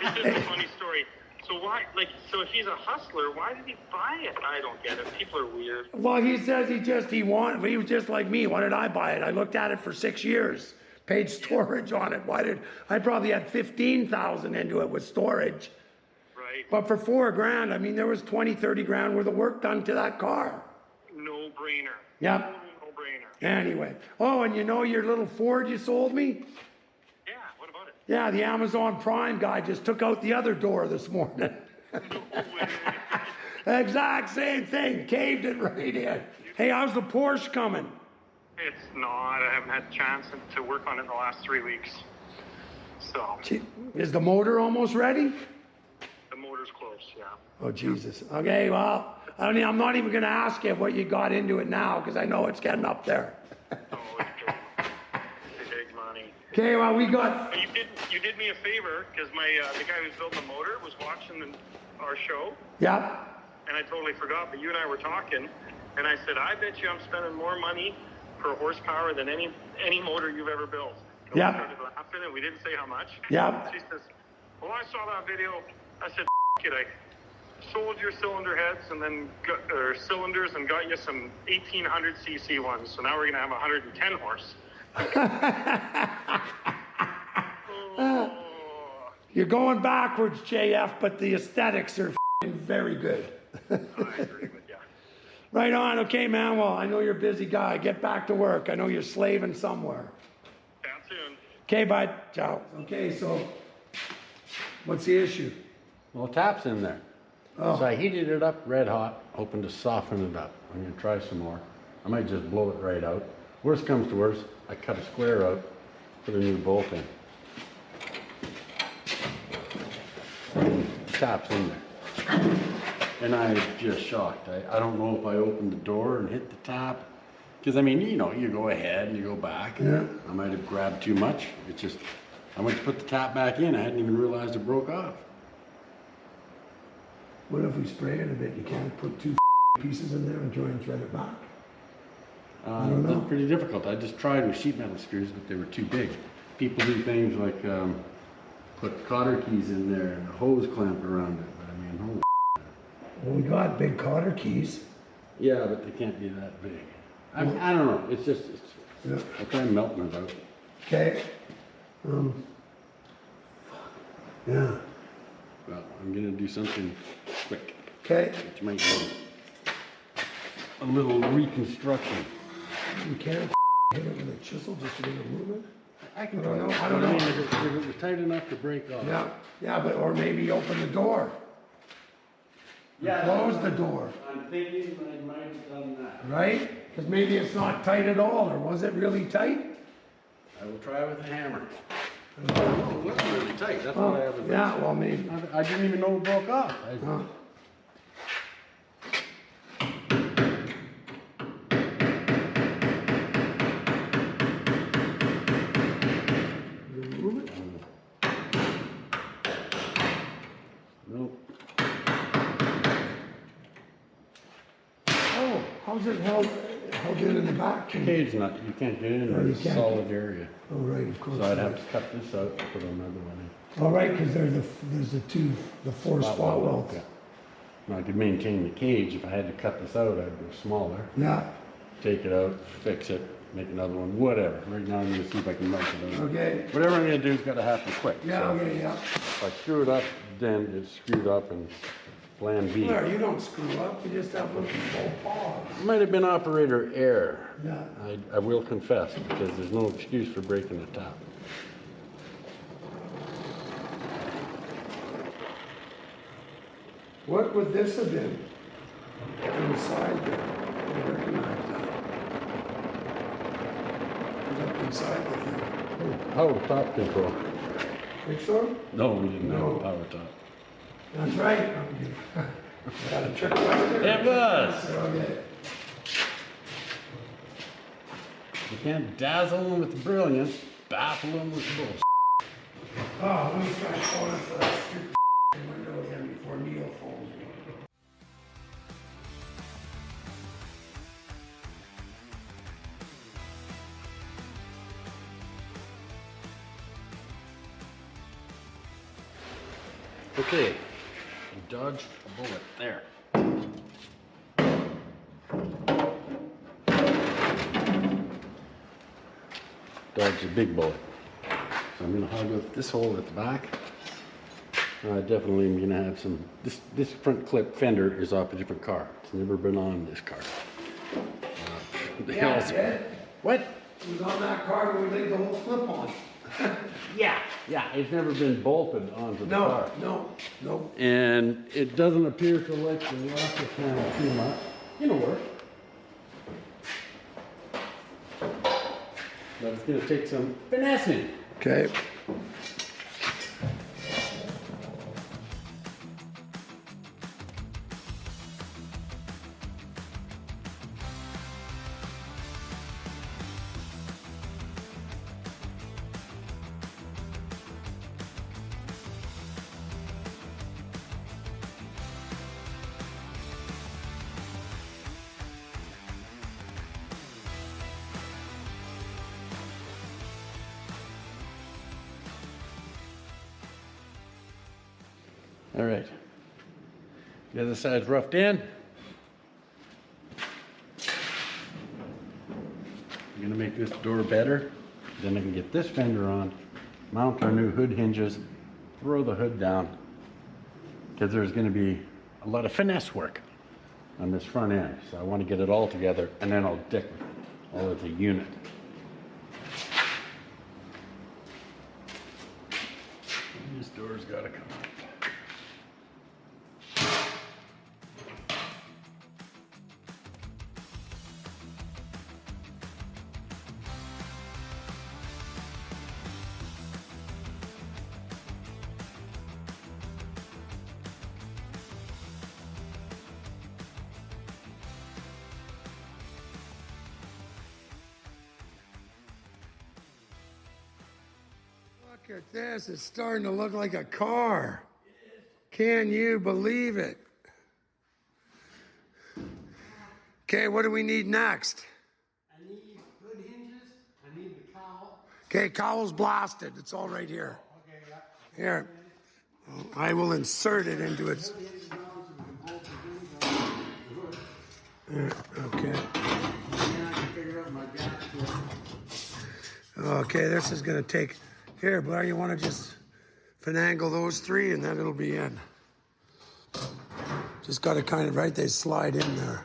It's just a funny story. So why, so if he's a hustler, why did he buy it? I don't get it. People are weird. Well, he says he was just like me. Why did I buy it? I looked at it for 6 years. Paid storage on it. I probably had 15,000 into it with storage. Right. But for $4,000, I mean, there was 20, 30 grand worth of work done to that car. No brainer. Yep. No brainer. Anyway. Oh, and you know your little Ford you sold me? Yeah, what about it? Yeah, the Amazon Prime guy just took out the other door this morning. No way. Exact same thing. Caved it right in. Hey, how's the Porsche coming? It's not. I haven't had a chance to work on it in the last 3 weeks. So, Is the motor almost ready? the motor's close, yeah. Oh, Jesus. Okay, well, I'm not even going to ask you what you got into it now because I know it's getting up there. Oh, it's big. Big money. Okay, well, we got... But you did me a favor because the guy who's building the motor was watching our show, Yep. and I totally forgot, but you and I were talking, and I said, I bet you I'm spending more money per horsepower than any motor you've ever built. And Yep. we started laughing, and we didn't say how much. Yep. She says, well, I saw that video. I said, it, I sold your cylinder heads and then or cylinders and got you some 1800 cc ones. So now we're going to have 110 horse. Oh. You're going backwards, JF, but the aesthetics are very good. I agree with you. Right on. Okay, man. Well, I know you're a busy guy. Get back to work. I know you're slaving somewhere. Down soon. Okay, bud. Ciao. Okay, so what's the issue? Well, tap's in there. Oh. So I heated it up red hot, hoping to soften it up. I'm gonna try some more. I might just blow it right out. Worst comes to worst, I cut a square out, put a new bolt in. Tap's in there. And I'm just shocked. I don't know if I opened the door and hit the tap. Because, I mean, you know, you go ahead and you go back. Yeah. I might have grabbed too much. It's just, I went to put the tap back in. I hadn't even realized it broke off. What if we spray it a bit? You can't put 2 pieces in there and try and thread it back. I don't know. That's pretty difficult. I just tried with sheet metal screws, but they were too big. People do things like put cotter keys in there and a hose clamp around it. But I mean, holy. Well, we got big cotter keys. Yeah, but they can't be that big. I don't know. It's just, Yeah. I'll try melting it out. Okay. Yeah. Well, I'm gonna do something quick, Okay. which might need a little reconstruction. You can't hit it with a chisel just to get a movement. I can I don't know. I I don't mean, know. if it was tight enough to break off. Yeah. Yeah, but or maybe open the door. Yeah. Close the door. I'm thinking I might have done that. Right? Because maybe it's not tight at all, or was it really tight? I will try with a hammer. Oh, it looks really tight. That's Oh, what I have. yeah, well, maybe. I didn't even know it broke off. Huh. is it held in the back? Cage nut, you can't get in there, you it's a can't. solid area. Oh, right, of course. So I'd have to cut this out and put another one in. All right, because there's the four spot welds. Yeah. Now, I could maintain the cage. If I had to cut this out, I'd go smaller. Yeah, Take it out, fix it, make another one, whatever. Right now, I'm gonna see if I can melt it out. okay. Whatever I'm gonna do has gotta happen quick. Yeah, So okay, yeah. if I screw it up, then it's screwed up and plan B. Blair, you don't screw up, you just have little full paws. Might have been operator error. Yeah. I will confess, because there's no excuse for breaking the top. What would this have been? Inside there. I recognize that. It's up inside the thing. Power top control. Think so? No, we didn't have No. a power top. That's right. Got a trick right there. It was. Okay. You can't dazzle them with brilliance, baffle them with bullshit. Oh, let me try calling for that stupid window again before Neil phones me. Okay, dodged a bullet there. Dodged a big bullet. So I'm gonna hog up this hole at the back. Definitely am gonna have some, this front clip fender is off a different car. It's never been on this car. The Yeah, hell's- Ed, What? it was on that car when we laid the whole flip on. Yeah, it's never been bolted onto the car. No. And it doesn't appear to like the rocker panel too much. It'll work. But it's gonna take some finessing. Okay. All right. The other side's roughed in. I'm gonna make this door better. Then I can get this fender on, mount our new hood hinges, throw the hood down, because there's gonna be a lot of finesse work on this front end. So I want to get it all together, and then I'll deck it all as a unit. This door's gotta come up. Look at this, it's starting to look like a car. Can you believe it? Okay, what do we need next? I need hood hinges. I need the cowl. Okay, cowl's blasted. It's all right here. Okay, yeah. Here. I will insert it into its. Okay. Okay, this is going to take. Here, Blair, you want to just finagle those three and then it'll be in. Just got to kind of, right, they slide in there.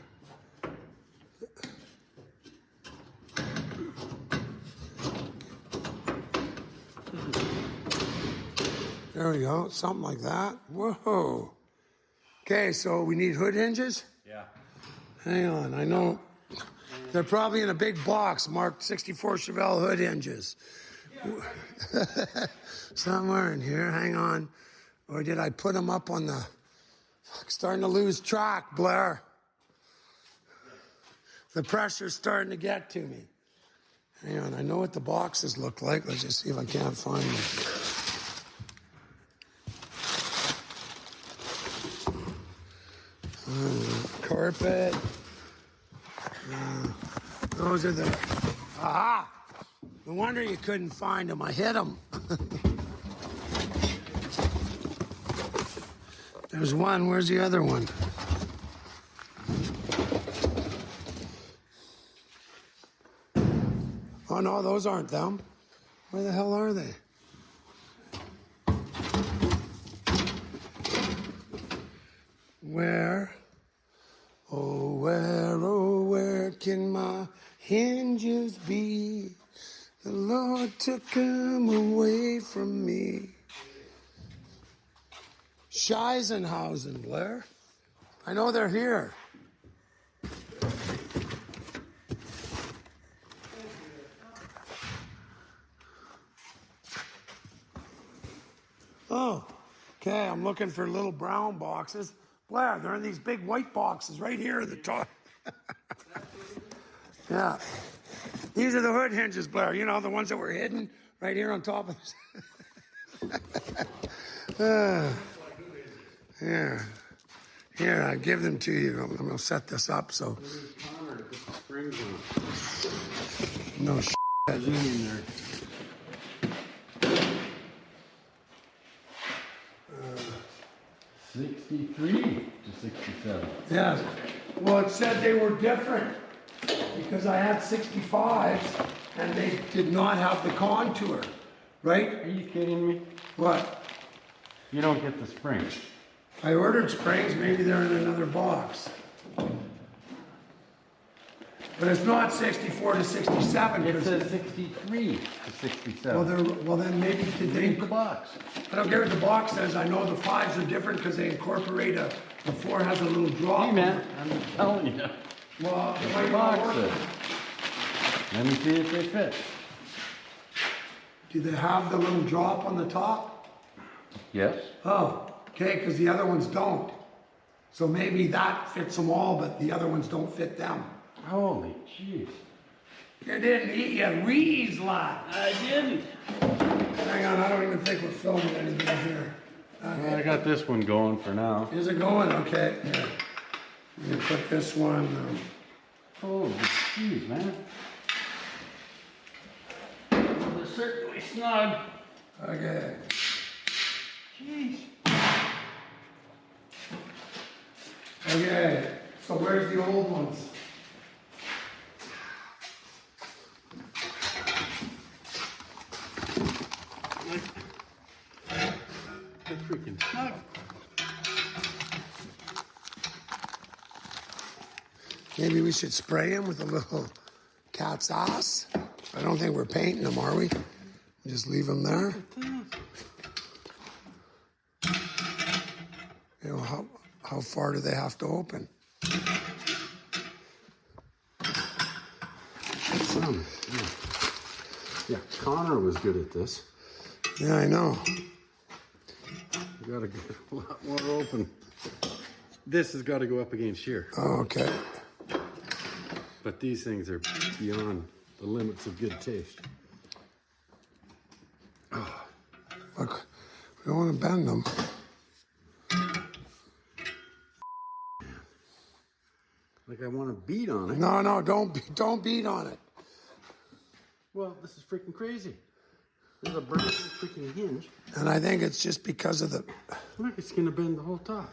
There we go, something like that. Whoa. Okay, so we need hood hinges? Yeah. Hang on, I know they're probably in a big box marked 64 Chevelle hood hinges. Somewhere in here, hang on. Or did I put them up on the... Starting to lose track, Blair. The pressure's starting to get to me. Hang on, I know what the boxes look like. Let's just see if I can't find them. Carpet. Those are the, aha! No wonder you couldn't find them. I hit them. There's one. Where's the other one? Oh no, those aren't them. Where the hell are they? Where? Oh, where can my hinges be? The Lord took them away from me. Scheisenhausen, Blair. I know they're here. Oh, okay, I'm looking for little brown boxes. Blair, they're in these big white boxes right here at the top. Yeah. These are the hood hinges, Blair. You know, the ones that were hidden right here on top of this. Here. Here, I give them to you. I'm going to set this up so. No shit. In there. 63 to 67. Yeah. Well, it said they were different because I had 65s and they did not have the contour, right? Are you kidding me? What? You don't get the springs. I ordered springs. Maybe they're in another box. But it's not 64 to 67. It says 63 to 67. Well, then maybe did they? Read the box. I don't care what the box says. I know the 5s are different because they incorporate the 4 has a little drop. Hey man, I'm telling you. Well, it might The not box work. says. Let me see if they fit. Do they have the little drop on the top? Yes. Oh, okay, because the other ones don't. So maybe that fits them all, but the other ones don't fit them. Holy jeez. You didn't eat your wheeze, lad. I didn't. Hang on, I don't even think we're filming anything here. Well, I got this one going for now. Is it going? Okay. Here. I'm gonna put this one. Holy jeez, man. They're certainly snug. Okay. Jeez. Okay. So where's the old ones? They're freaking snug. Maybe we should spray them with a little cat's ass. I don't think we're painting them, are we? Just leave them there. You know, how far do they have to open? Some, yeah. Yeah, Connor was good at this. Yeah, I know. You gotta get a lot more open. This has got to go up against here. Oh, okay. But these things are beyond the limits of good taste. Look, we don't want to bend them. Like I want to beat on it. No, don't beat on it. Well, this is freaking crazy. There's a brand new freaking hinge. And I think it's just because of the. Look, it's gonna bend the whole top.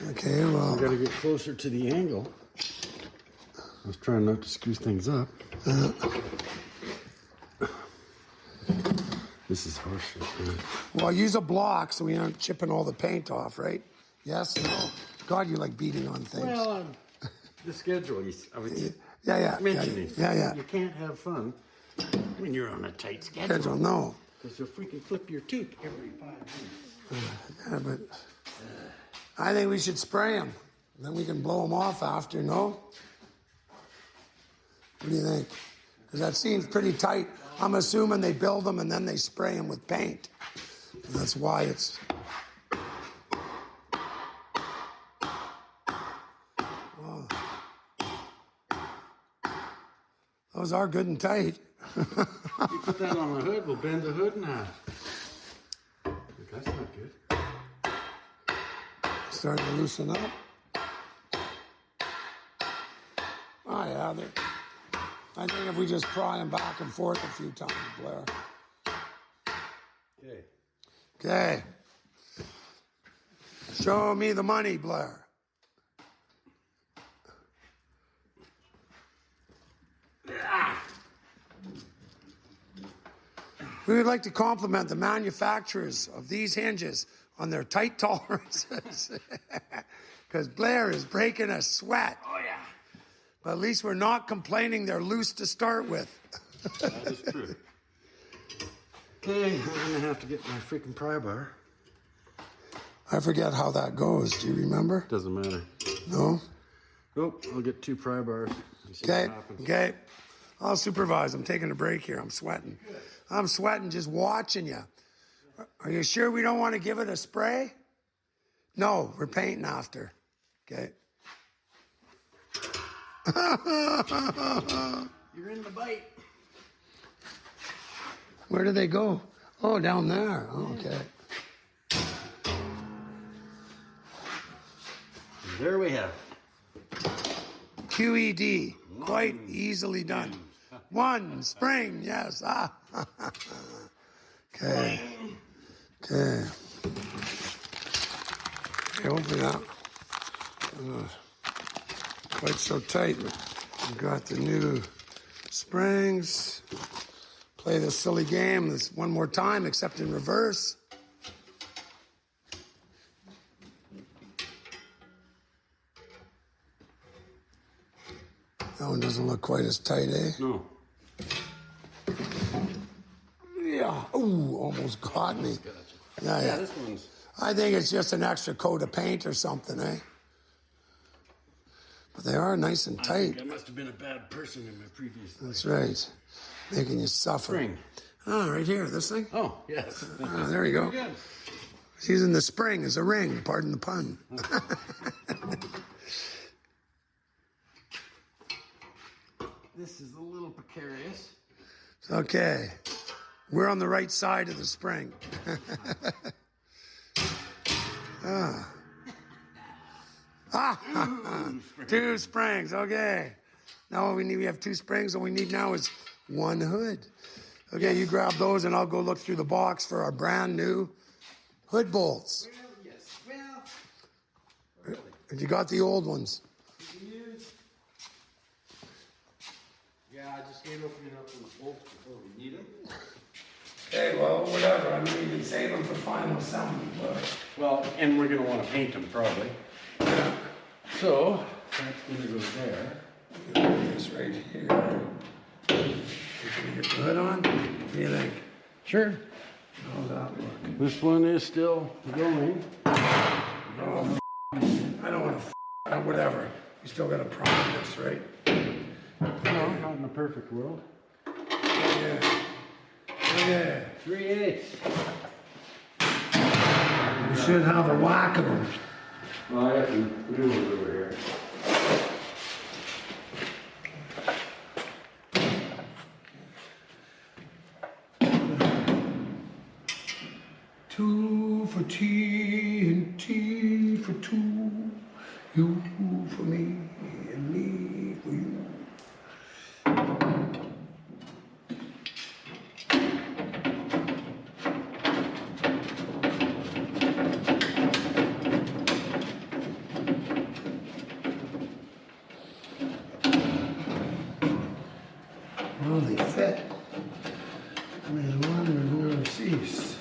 Okay, well. I gotta get closer to the angle. I was trying not to screw things up. This is horseshit, man. Well, use a block so we aren't chipping all the paint off, right? Yes? No? God, you like beating on things. Well, the schedule, I was Yeah. mentioning. Yeah. You can't have fun when you're on a tight schedule. Schedule, no. Because you'll freaking flip your toque every 5 minutes. Yeah, but I think we should spray them. Then we can blow them off after, no? What do you think? Because that seems pretty tight. I'm assuming they build them and then they spray them with paint. And that's why it's... Oh. Those are good and tight. You put that on the hood, we'll bend the hood in half. That's not good. Starting to loosen up. Oh, yeah, I think if we just pry them back and forth a few times, Blair. Okay. Okay. Show me the money, Blair. We would like to compliment the manufacturers of these hinges on their tight tolerances. Because Blair is breaking a sweat. Oh, yeah. But at least we're not complaining they're loose to start with. That is true. Okay, I'm going to have to get my freaking pry bar. I forget how that goes. Do you remember? Doesn't matter. No? Nope, I'll get 2 pry bars. And see Okay, what happens. okay. I'll supervise. I'm taking a break here. I'm sweating. I'm sweating just watching you. Are you sure we don't want to give it a spray? No, we're painting after. Okay. You're in the bite. Where do they go? Oh, down there. Okay. And there we have it. QED. Quite easily done. 1 spring, yes. Ah. Okay. Okay. Okay, hopefully that. Quite so tight. We've got the new springs. Play this silly game this one more time, except in reverse. That one doesn't look quite as tight, eh? No. Yeah. Ooh, almost got me. Yeah, Yeah, yeah. this one's... I think it's just an extra coat of paint or something, eh? But they are nice and I tight. think I must have been a bad person in my previous life. That's right. Making you suffer. Spring. Ah, right here, this thing. Oh, yes. Ah, there you go. Good. He's using the spring as a ring, pardon the pun. This is a little precarious. Okay. We're on the right side of the spring. Ah. Ah. 2 springs. Okay. Now what we need, we have 2 springs. All we need now is 1 hood. Okay, you grab those and I'll go look through the box for our brand new hood bolts. Well, yes. Well, Have you got the old ones? yeah, I just hate opening up those bolts before we need them. Okay, well, whatever. I mean, you can save them for final assembly, but... Well, and we're going to want to paint them probably. Yeah. So, that's going to go there. This right here. Can you get the hood on? What do you think? Sure. How's that look? This one is still going. Oh, I don't want to whatever. You still got to prime this, right? No, not in a perfect world. Yeah. Okay. 3/8. You should have a whack of them. Well, I got some new ones over here. Two for tea and tea for two. You for me and me for you. Well, they fit. I mean, one never cease.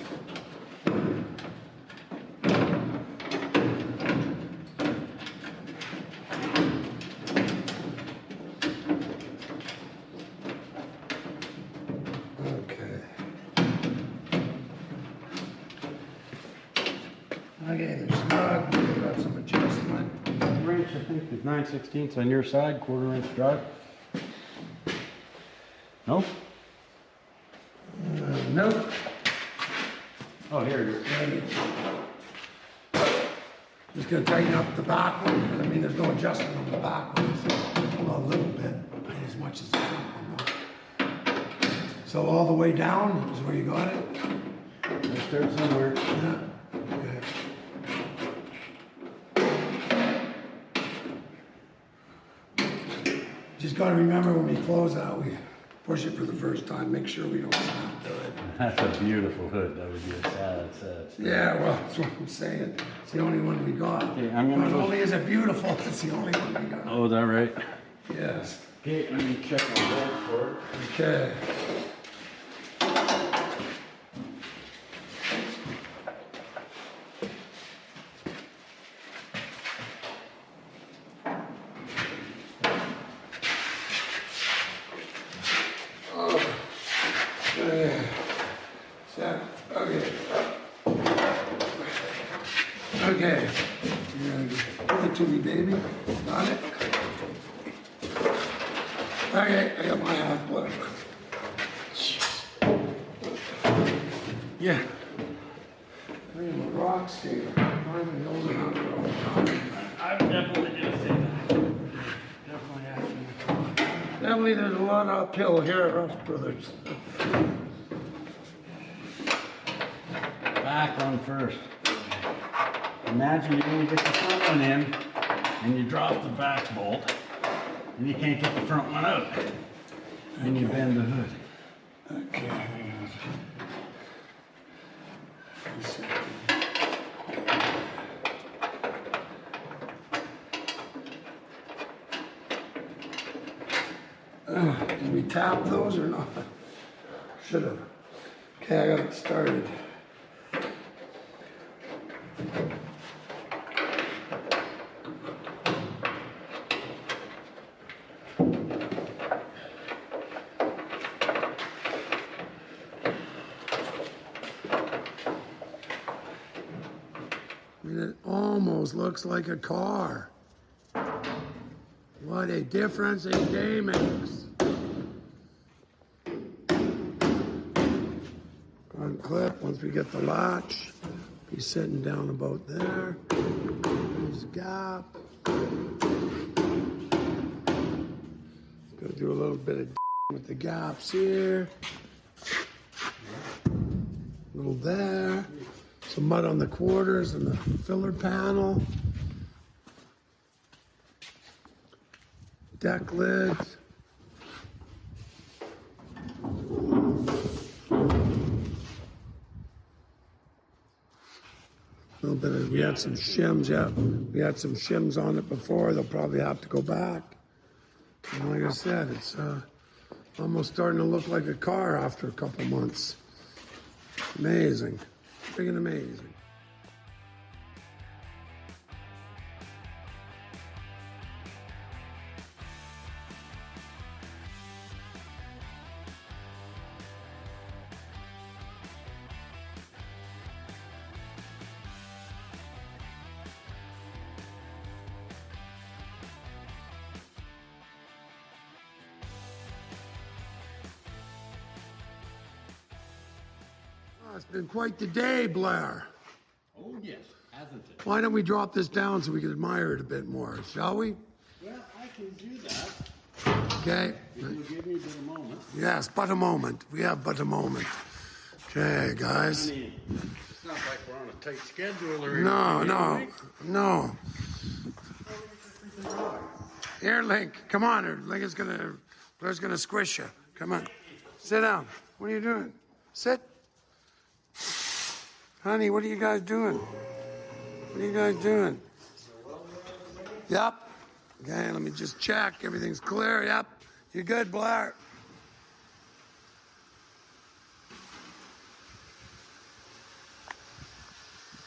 Okay, they're snug. They've got some adjustment. Wrench, I think, is 9/16 on your side, 1/4 inch drive. No? Nope. Oh, here it is. Just gonna tighten up the back one, because I mean, there's no adjustment on the back one. Well, a little bit, not as much as the front one. Though. So all the way down is where you got it? Let's start somewhere. Yeah. Okay. Just gotta remember when we close out, we push it for the first time, make sure we don't snap to it. That's a beautiful hood. That would be a sad. Yeah, well, that's what I'm saying. It's the only one we got. Okay, I'm gonna Not go- only is it beautiful, it's the only one we got. Oh, is that right? Yes. Okay, let me check my bolt for it. Okay. Okay. Give it to me, baby. Got it? Okay, I got my half blood. Yeah. I am a rock skater. Climbing hills and out there all the time. I'm definitely gonna say that. Definitely happening. Definitely there's a lot uphill here at Russ Brothers. Back one first. Imagine you only get the front one in, and you drop the back bolt, and you can't get the front one out. And you bend the hood. Okay, hang on. Let's see. Did we tap those or not? Should have. Okay, I got it started. It almost looks like a car. What a difference a day makes. Front clip, once we get the latch, be sitting down about there. There's a gap. Go do a little bit of with the gaps here. A little there. Some mud on the quarters and the filler panel. Deck lids. A little bit of, we had some shims, yeah. We had some shims on it before. They'll probably have to go back. And like I said, it's almost starting to look like a car after a couple months. Amazing. Freaking amazing. It's been quite the day, Blair. Oh yes, hasn't it? Why don't we drop this down so we can admire it a bit more, shall we? Well, I can do that. Okay. If you give me but a moment. Yes, but a moment. We have but a moment. Okay, guys. I mean, it's not like we're on a tight schedule or anything. No. Here, Link. Come on. Link is Blair's gonna squish you. Come on. Sit down. What are you doing? Sit. Honey, what are you guys doing? What are you guys doing? Yep. Okay, let me just check. Everything's clear. Yep. You good, Blair?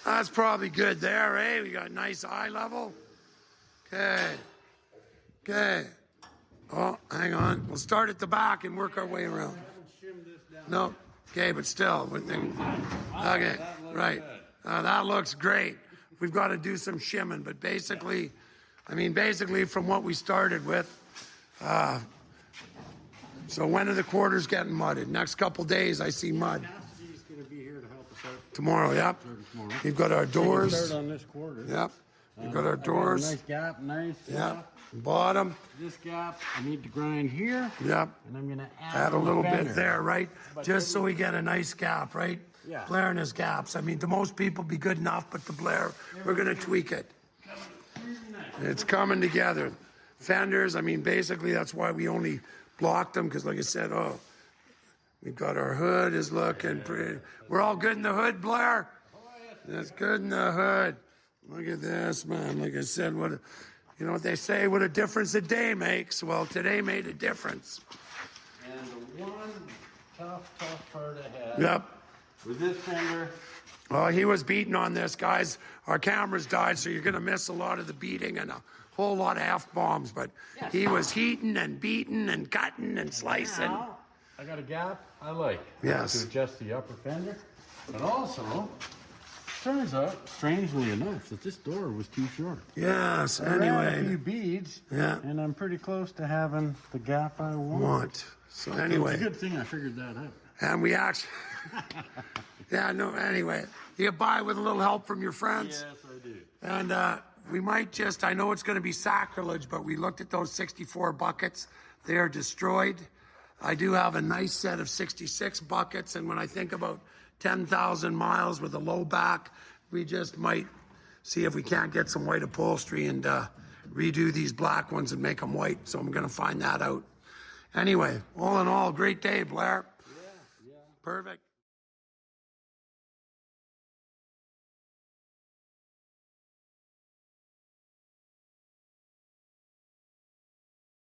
That's probably good there, eh? We got nice eye level. Okay. Oh, hang on. We'll start at the back and work our way around. No. Okay, but still, okay, right. That looks great. We've got to do some shimming, but basically from what we started with, so when are the quarters getting mudded? Next couple days, I see mud. Cassidy's going to be here to help us out. Tomorrow, yep. Tomorrow. We've got our doors. Start on this quarter. Yep. We've got our I got a doors. nice gap, nice. Yep. Bottom. This gap, I need to grind here. Yep. And I'm going to Add a little fender. bit there, right? Just so we get a nice gap, right? Yeah. Blair and his gaps. I mean, to most people be good enough, but to Blair, we're going to tweak it. It's coming together. Fenders, I mean, basically that's why we only blocked them, because like I said, oh, we've got our hood is looking pretty. We're all good in the hood, Blair? That's good in the hood. Look at this, man. Like I said, you know what they say, what a difference a day makes. Well, today made a difference. And the one tough part I had Yep. was this fender. Oh, he was beating on this, guys. Our cameras died, so you're going to miss a lot of the beating and a whole lot of F-bombs. But he was heating and beating and cutting and slicing. Now, I got a gap I like. Yes. To adjust the upper fender. But also, turns out, strangely enough, that this door was too short. Yes, I ran a few anyway. beads, Yeah. and I'm pretty close to having the gap I want. So It's a anyway, good thing I figured that out. and we actually, yeah, no, anyway, you buy with a little help from your friends. Yes, I do. And we might just, I know it's going to be sacrilege, but we looked at those 64 buckets. They are destroyed. I do have a nice set of 66 buckets, and when I think about 10,000 miles with a low back, we just might see if we can't get some white upholstery and redo these black ones and make them white. So I'm going to find that out. Anyway, all in all, great day, Blair. Yeah. Perfect.